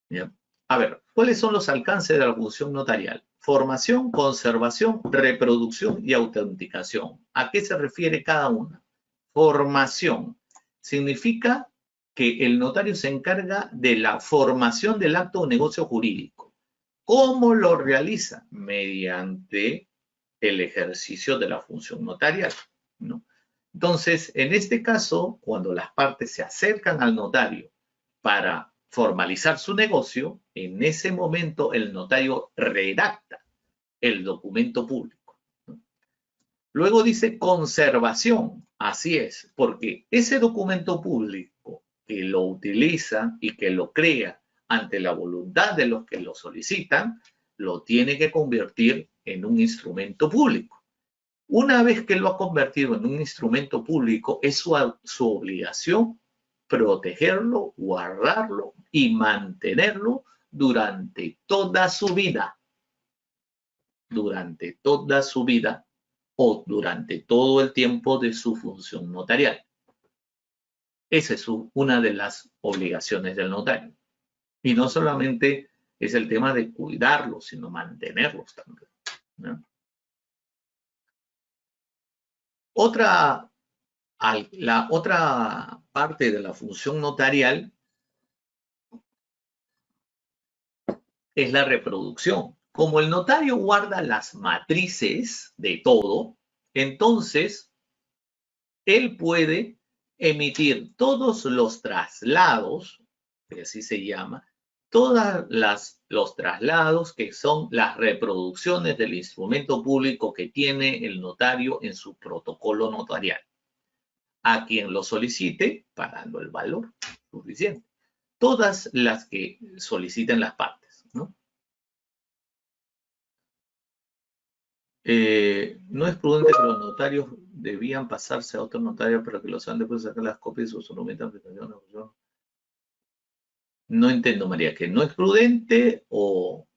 ¿Ya? A ver, ¿cuáles son los alcances de la función notarial? Formación, conservación, reproducción y autenticación. ¿A qué se refiere cada una? Formación significa que el notario se encarga de la formación del acto o negocio jurídico. ¿Cómo lo realiza? Mediante el ejercicio de la función notarial, ¿no? Entonces, en este caso, cuando las partes se acercan al notario para formalizar su negocio, en ese momento el notario redacta el documento público, ¿no? Luego dice conservación, así es, porque ese documento público que lo utiliza y que lo crea ante la voluntad de los que lo solicitan, lo tiene que convertir en un instrumento público. Una vez que lo ha convertido en un instrumento público, es su obligación protegerlo, guardarlo y mantenerlo durante toda su vida. Durante toda su vida o durante todo el tiempo de su función notarial. Esa es una de las obligaciones del notario. Y no solamente es el tema de cuidarlos, sino mantenerlos también, ¿no? Otra La otra parte de la función notarial es la reproducción. Como el notario guarda las matrices de todo, entonces él puede emitir todos los traslados, que así se llama, todos los traslados que son las reproducciones del instrumento público que tiene el notario en su protocolo notarial, a quien lo solicite, pagando el valor suficiente. Todas las que soliciten las partes, ¿no? No es prudente que los notarios debían pasarse a otro notario para que los hagan después sacar las copias de sus documentos. No entiendo, María, que no es prudente o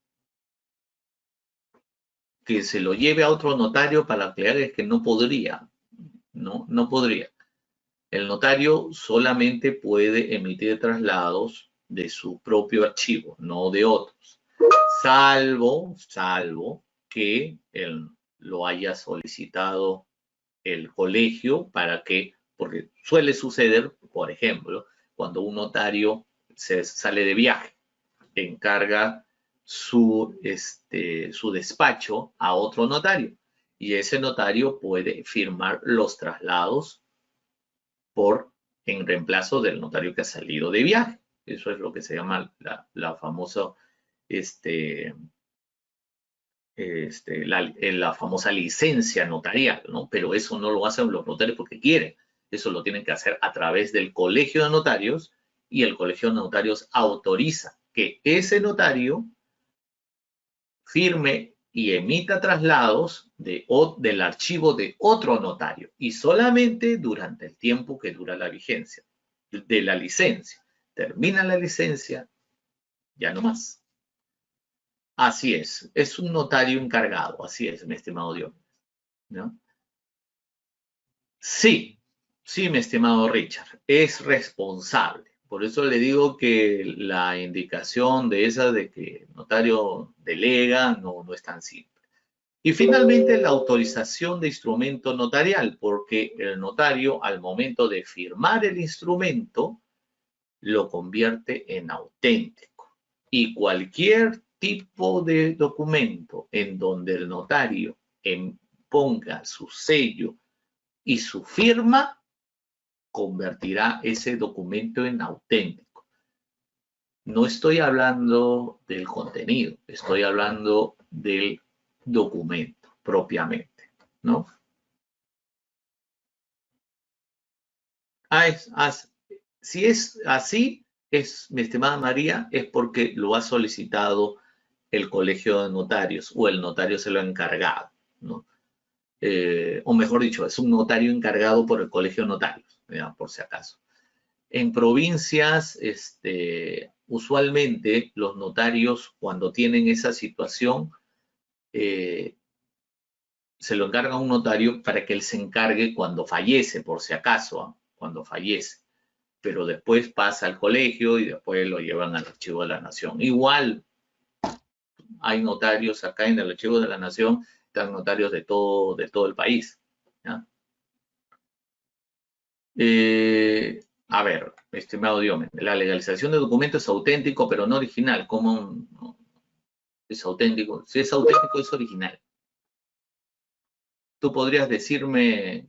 que se lo lleve a otro notario para aclarar es que no podría, ¿no? No podría. El notario solamente puede emitir traslados de su propio archivo, no de otros, salvo que él lo haya solicitado el colegio para que, porque suele suceder, por ejemplo, cuando un notario se sale de viaje, encarga su despacho a otro notario y ese notario puede firmar los traslados en reemplazo del notario que ha salido de viaje. Eso es lo que se llama la famosa la famosa licencia notarial, ¿no? Pero eso no lo hacen los notarios porque quieren. Eso lo tienen que hacer a través del colegio de notarios y el colegio de notarios autoriza que ese notario firme y emita traslados del archivo de otro notario y solamente durante el tiempo que dura la vigencia de la licencia. Termina la licencia, ya no más. Así es un notario encargado, así es, mi estimado Dios, ¿no? Sí, sí, mi estimado Richard, es responsable. Por eso le digo que la indicación de esa de que el notario delega no es tan simple. Y finalmente la autorización de instrumento notarial, porque el notario al momento de firmar el instrumento lo convierte en auténtico. Y cualquier tipo de documento en donde el notario ponga su sello y su firma, convertirá ese documento en auténtico. No estoy hablando del contenido, estoy hablando del documento propiamente, ¿no? Si es así, mi estimada María, es porque lo ha solicitado el colegio de notarios o el notario se lo ha encargado, ¿no? O mejor dicho, es un notario encargado por el colegio de notarios, ¿ya? Por si acaso. En provincias, usualmente los notarios cuando tienen esa situación, se lo encarga a un notario para que él se encargue cuando fallece, por si acaso, ¿eh? Cuando fallece. Pero después pasa al colegio y después lo llevan al Archivo de la Nación. Igual hay notarios acá en el Archivo de la Nación, están notarios de todo el país, ¿ya? A ver, estimado Diome, la legalización de documentos es auténtico, pero no original. ¿Cómo es auténtico? Si es auténtico, es original. Tú podrías decirme,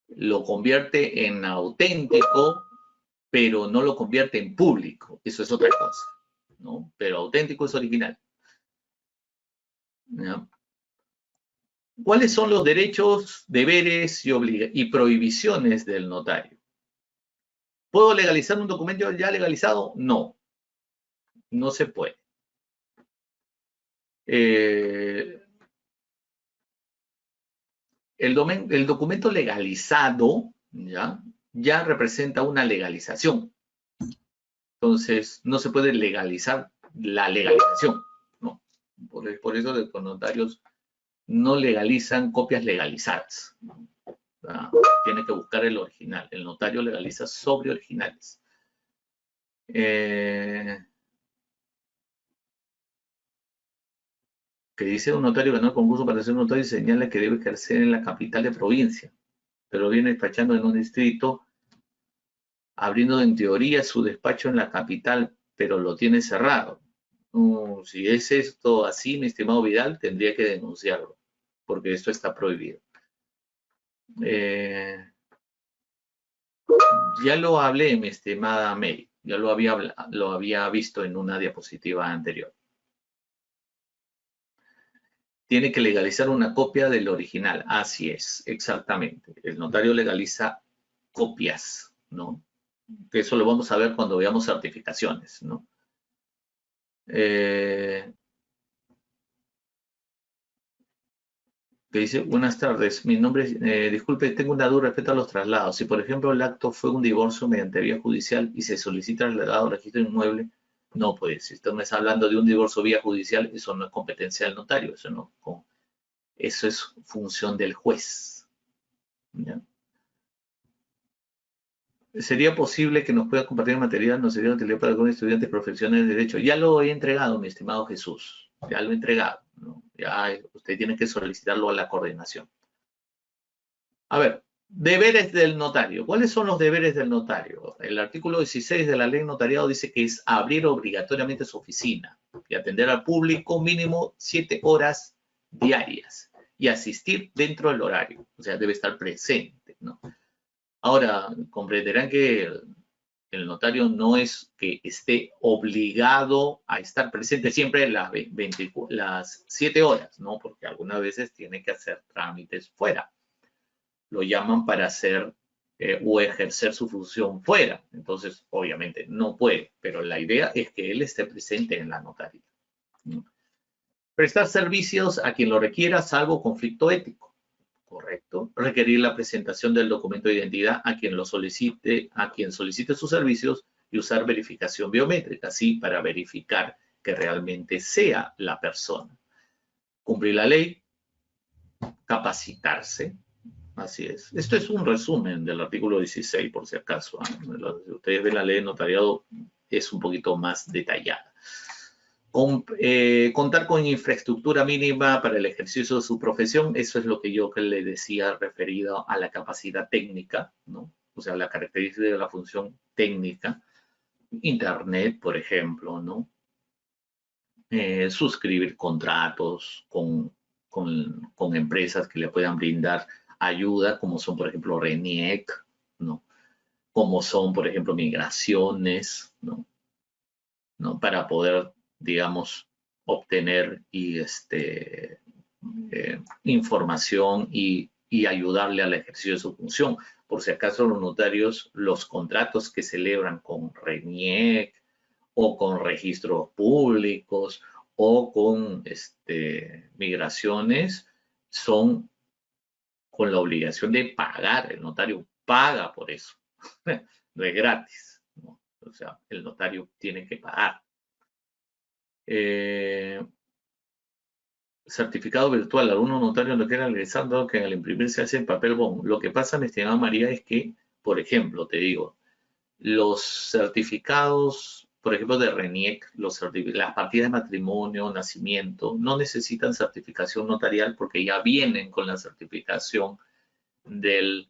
lo convierte en auténtico, pero no lo convierte en público. Eso es otra cosa, ¿no? Pero auténtico es original, ¿ya? ¿Cuáles son los derechos, deberes y prohibiciones del notario? ¿Puedo legalizar un documento ya legalizado? No, no se puede. El documento legalizado ya representa una legalización. Entonces, no se puede legalizar la legalización, ¿no? Por eso los notarios no legalizan copias legalizadas. Tiene que buscar el original. El notario legaliza sobre originales. Que dice un notario ganó el concurso para ser notario y señala que debe ejercer en la capital de provincia. pero viene despachando en un distrito, abriendo en teoría su despacho en la capital, pero lo tiene cerrado. Si es esto así, mi estimado Vidal, tendría que denunciarlo, porque esto está prohibido. Ya lo hablé, mi estimada Mary, ya lo había visto en una diapositiva anterior. Tiene que legalizar una copia del original. Así es, exactamente. El notario legaliza copias, ¿no? Que eso lo vamos a ver cuando veamos certificaciones, ¿no? Que dice, buenas tardes, mi nombre es, disculpe, tengo una duda respecto a los traslados. Si, por ejemplo, el acto fue un divorcio mediante vía judicial y se solicita el trasladado al registro inmueble, no, pues, si usted me está hablando de un divorcio vía judicial, eso no es competencia del notario, eso es función del juez. ¿Ya? ¿Sería posible que nos pueda compartir el material? ¿Nos sería utilidad para algún estudiante profesional de Derecho? Ya lo he entregado, mi estimado Jesús. Ya lo he entregado, ¿no? Ya usted tiene que solicitarlo a la coordinación. A ver, deberes del notario. ¿Cuáles son los deberes del notario? El artículo 16 de la ley notariado dice que es abrir obligatoriamente su oficina y atender al público mínimo 7 horas diarias y asistir dentro del horario. O sea, debe estar presente, ¿no? Ahora, comprenderán que el notario no es que esté obligado a estar presente siempre las 7 horas, ¿no? Porque algunas veces tiene que hacer trámites fuera. Lo llaman para hacer o ejercer su función fuera. Entonces, obviamente, no puede, pero la idea es que él esté presente en la notaría, ¿no? Prestar servicios a quien lo requiera, salvo conflicto ético. Correcto. Requerir la presentación del documento de identidad a quien solicite sus servicios y usar verificación biométrica, así para verificar que realmente sea la persona. Cumplir la ley, capacitarse. Así es. Esto es un resumen del artículo 16, por si acaso. Si ustedes ven la ley de notariado, es un poquito más detallada. Contar con infraestructura mínima para el ejercicio de su profesión, eso es lo que yo le decía referido a la capacidad técnica, ¿no? O sea, la característica de la función técnica. Internet, por ejemplo, ¿no? Suscribir contratos con empresas que le puedan brindar ayuda, como son, por ejemplo, RENIEC, ¿no? Como son, por ejemplo, migraciones, ¿no? Para poder, digamos, obtener información y ayudarle al ejercicio de su función. Por si acaso los notarios, los contratos que celebran con RENIEC o con registros públicos o con migraciones son con la obligación de pagar. El notario paga por eso. No es gratis, ¿no? O sea, el notario tiene que pagar. Certificado virtual, algunos notarios lo quieren realizar, dado que al imprimir se hace en papel bond. Lo que pasa, mi estimada María, es que, por ejemplo, te digo, los certificados, por ejemplo, de RENIEC, las partidas de matrimonio, nacimiento, no necesitan certificación notarial porque ya vienen con la certificación de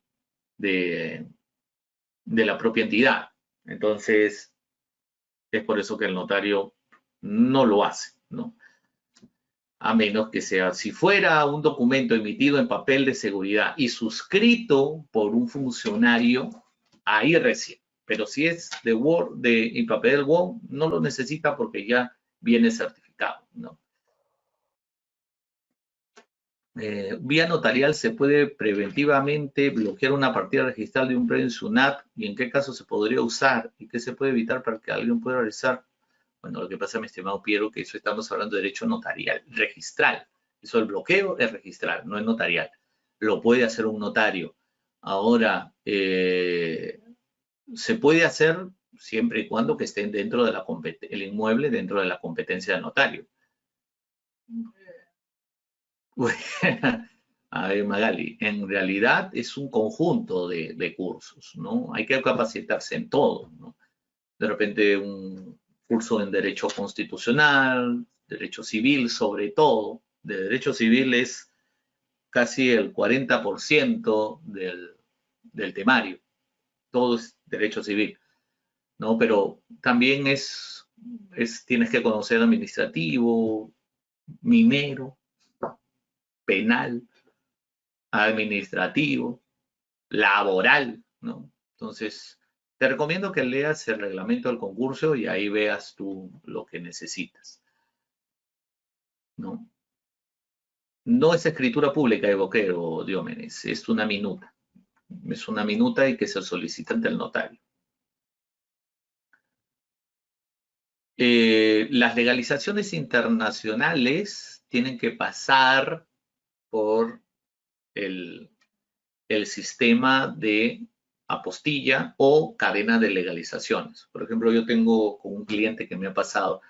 la propia entidad. Entonces, es por eso que el notario no lo hace, ¿no? A menos que sea, si fuera un documento emitido en papel de seguridad y suscrito por un funcionario, ahí recién. Pero si es de Word, en papel Word, no lo necesita porque ya viene certificado, ¿no? Vía notarial se puede preventivamente bloquear una partida registral de un predio en SUNAT y en qué caso se podría usar y qué se puede evitar para que alguien pueda realizar. Bueno, lo que pasa, mi estimado Piero, que eso estamos hablando de derecho notarial, registral. Eso el bloqueo es registral, no es notarial. Lo puede hacer un notario. Ahora, se puede hacer siempre y cuando que estén dentro de el inmueble dentro de la competencia del notario. A ver, Magali, en realidad es un conjunto de cursos, ¿no? Hay que capacitarse en todo, ¿no? De repente un curso en Derecho Constitucional, Derecho Civil sobre todo. De Derecho Civil es casi el 40% del temario. Todo es derecho civil, ¿no? Pero también tienes que conocer administrativo, minero, penal, administrativo, laboral, ¿no? Entonces, te recomiendo que leas el reglamento del concurso y ahí veas tú lo que necesitas, ¿no? No es escritura pública de Boquero, Diómenes, es una minuta. Es una minuta y que se solicita ante el notario. Las legalizaciones internacionales tienen que pasar por el sistema de apostilla o cadena de legalizaciones. Por ejemplo, yo tengo con un cliente que me ha pasado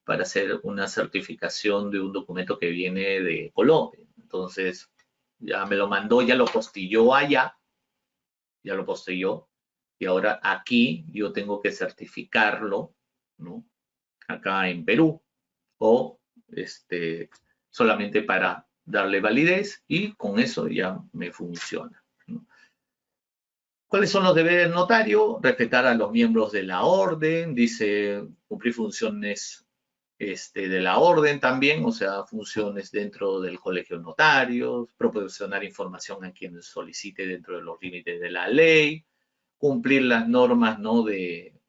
para hacer una certificación de un documento que viene de Colombia. Entonces, ya me lo mandó, ya lo postilló allá, ya lo postilló, y ahora aquí yo tengo que certificarlo, ¿no? Acá en Perú, o solamente para darle validez, y con eso ya me funciona, ¿no? ¿Cuáles son los deberes del notario? Respetar a los miembros de la orden, dice cumplir funciones de la orden también, o sea, funciones dentro del colegio de notarios, proporcionar información a quien solicite dentro de los límites de la ley, cumplir las normas, ¿no?,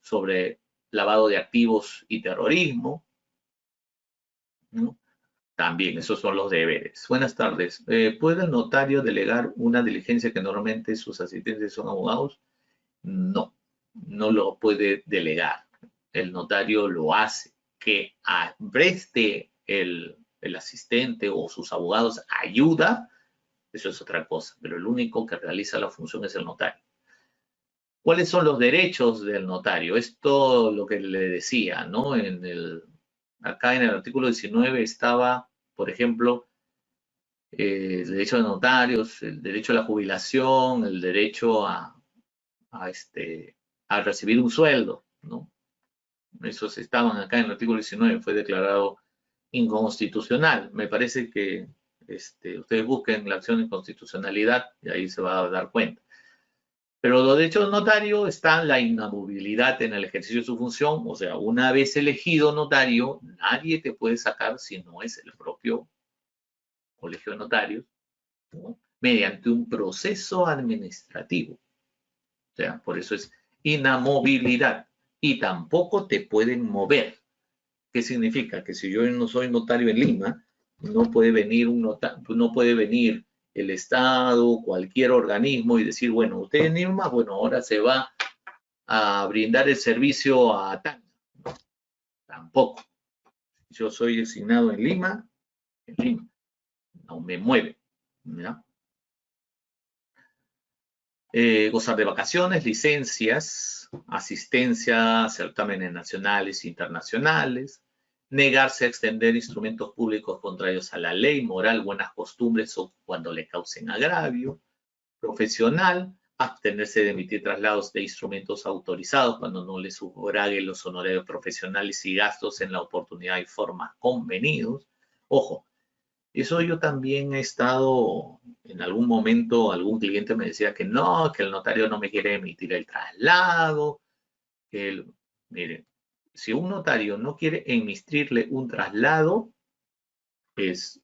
sobre lavado de activos y terrorismo, ¿no? También, esos son los deberes. Buenas tardes. ¿Puede el notario delegar una diligencia que normalmente sus asistentes son abogados? No, no lo puede delegar. El notario lo hace. Que preste el asistente o sus abogados ayuda, eso es otra cosa, pero el único que realiza la función es el notario. ¿Cuáles son los derechos del notario? Esto lo que le decía, ¿no? Acá en el artículo 19 estaba, por ejemplo, el derecho de notarios, el derecho a la jubilación, el derecho a recibir un sueldo, ¿no? Esos estaban acá en el artículo 19, fue declarado inconstitucional. Me parece que ustedes busquen la acción de inconstitucionalidad y ahí se va a dar cuenta. Pero los derechos del notario están la inamovilidad en el ejercicio de su función, o sea, una vez elegido notario, nadie te puede sacar si no es el propio colegio de notarios, ¿no?, mediante un proceso administrativo. O sea, por eso es inamovilidad. Y tampoco te pueden mover. ¿Qué significa? Que si yo no soy notario en Lima, no puede venir no puede venir el Estado, cualquier organismo y decir, bueno, usted en Lima, bueno, ahora se va a brindar el servicio a Tacna. No, tampoco. Yo soy designado en Lima, no me mueve, ¿ya? Gozar de vacaciones, licencias, asistencia, certámenes nacionales e internacionales, negarse a extender instrumentos públicos contrarios a la ley, moral, buenas costumbres o cuando le causen agravio, profesional, abstenerse de emitir traslados de instrumentos autorizados cuando no le sufrague los honorarios profesionales y gastos en la oportunidad y forma convenidos. Ojo, eso yo también he estado, en algún momento, algún cliente me decía que no, que el notario no me quiere emitir el traslado. Mire, si un notario no quiere emitirle un traslado, es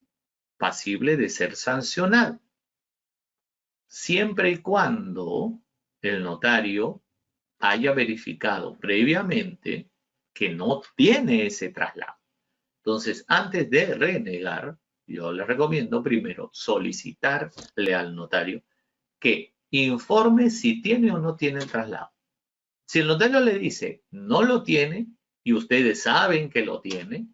pasible de ser sancionado, siempre y cuando el notario haya verificado previamente que no tiene ese traslado. Entonces, antes de renegar, yo les recomiendo primero solicitarle al notario que informe si tiene o no tiene el traslado. Si el notario le dice no lo tiene y ustedes saben que lo tiene,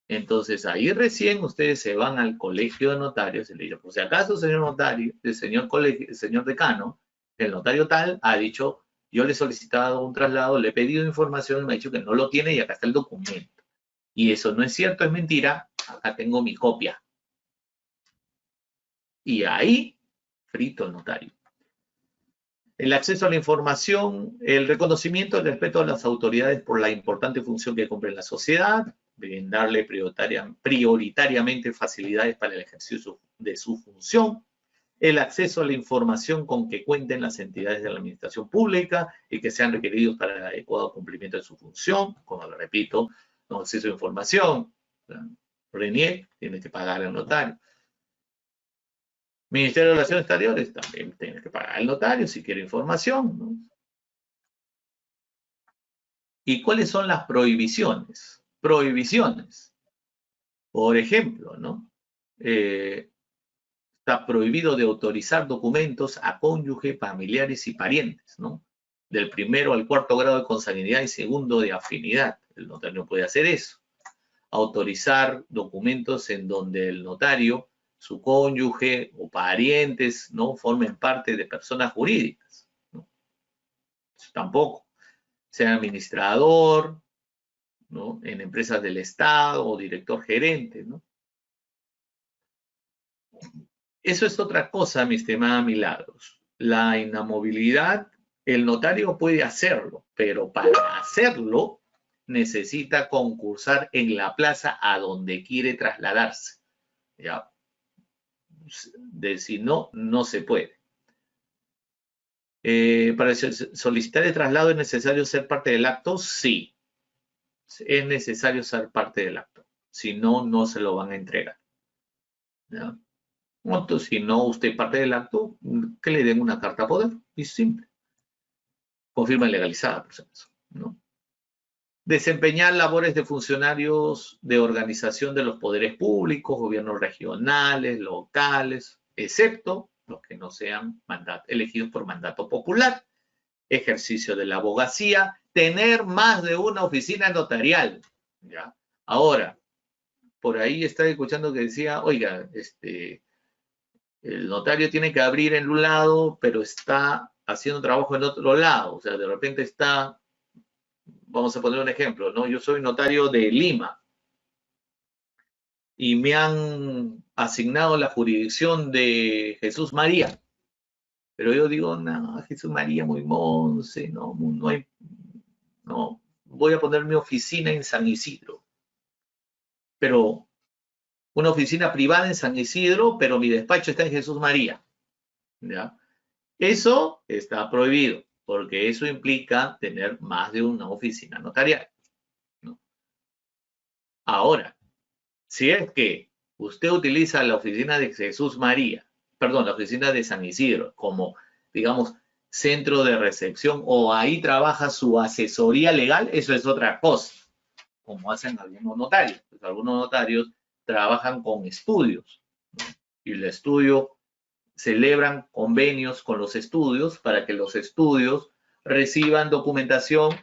entonces ahí recién ustedes se van al colegio de notarios y le dicen, pues si acaso, señor notario, el señor decano, el notario tal ha dicho, yo le he solicitado un traslado, le he pedido información, me ha dicho que no lo tiene y acá está el documento. Y eso no es cierto, es mentira, acá tengo mi copia. Y ahí, frito el notario. El acceso a la información, el reconocimiento y el respeto a las autoridades por la importante función que cumple en la sociedad, brindarle prioritariamente facilidades para el ejercicio de su función, el acceso a la información con que cuenten las entidades de la administración pública y que sean requeridos para el adecuado cumplimiento de su función, como lo repito, no acceso a información, RENIEC, tiene que pagar al notario. Ministerio de Relaciones Exteriores, también tiene que pagar al notario si quiere información, ¿no? ¿Y cuáles son las prohibiciones? Prohibiciones. Por ejemplo, ¿no? Está prohibido de autorizar documentos a cónyuge, familiares y parientes, ¿no? Del primero al cuarto grado de consanguinidad y segundo de afinidad. El notario no puede hacer eso. Autorizar documentos en donde el notario, su cónyuge o parientes no formen parte de personas jurídicas, ¿no? Eso tampoco. Sea administrador, ¿no? En empresas del Estado o director gerente, ¿no? Eso es otra cosa, mi estimada Milagros. La inamovilidad, el notario puede hacerlo, pero para hacerlo necesita concursar en la plaza a donde quiere trasladarse. ¿Ya? Si no, no se puede. Para solicitar el traslado, ¿es necesario ser parte del acto? Sí, es necesario ser parte del acto. Si no, no se lo van a entregar. ¿Ya? Entonces, si no usted parte del acto, que le den una carta a poder. Y simple. Confirma legalizada, por supuesto, ¿no? Desempeñar labores de funcionarios de organización de los poderes públicos, gobiernos regionales, locales, excepto los que no sean elegidos por mandato popular. Ejercicio de la abogacía, tener más de una oficina notarial. ¿Ya? Ahora, por ahí estaba escuchando que decía, oiga, el notario tiene que abrir en un lado, pero está haciendo trabajo en otro lado. O sea, de repente está, vamos a poner un ejemplo, ¿no? Yo soy notario de Lima y me han asignado la jurisdicción de Jesús María. Pero yo digo, no, Jesús María muy monce, no, no hay, no, voy a poner mi oficina en San Isidro. Pero una oficina privada en San Isidro, pero mi despacho está en Jesús María. ¿Ya? Eso está prohibido, porque eso implica tener más de una oficina notarial, ¿no? Ahora, si es que usted utiliza la oficina de Jesús María, perdón, la oficina de San Isidro, como, digamos, centro de recepción, o ahí trabaja su asesoría legal, eso es otra cosa, como hacen algunos notarios. Pues algunos notarios trabajan con estudios, ¿no? Y el estudio celebran convenios con los estudios para que los estudios reciban documentación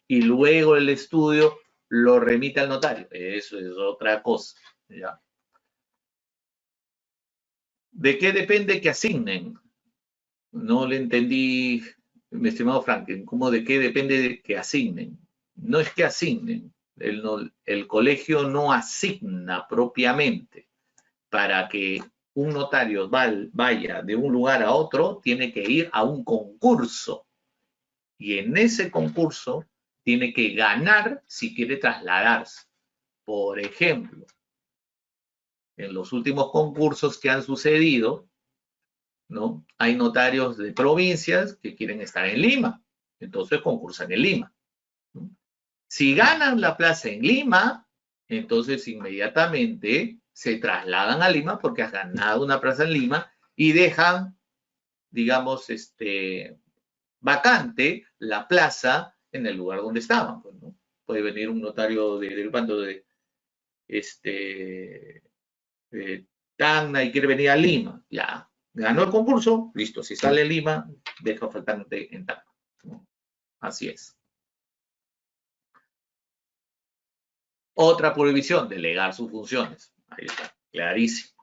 y luego el estudio lo remite al notario. Eso es otra cosa. ¿Ya? ¿De qué depende que asignen? No le entendí, mi estimado Franklin, ¿cómo de qué depende que asignen? No es que asignen, el colegio no asigna propiamente. Para que un notario vaya de un lugar a otro, tiene que ir a un concurso. Y en ese concurso tiene que ganar si quiere trasladarse. Por ejemplo, en los últimos concursos que han sucedido, ¿no? Hay notarios de provincias que quieren estar en Lima, entonces concursan en Lima, ¿no? Si ganan la plaza en Lima, entonces inmediatamente se trasladan a Lima porque has ganado una plaza en Lima y dejan, digamos, vacante la plaza en el lugar donde estaban. Pues, ¿no? Puede venir un notario del bando de Tacna y quiere venir a Lima. Ya, ganó el concurso, listo. Si sale Lima, deja faltante en Tacna, ¿no? Así es. Otra prohibición, delegar sus funciones. Ahí está, clarísimo.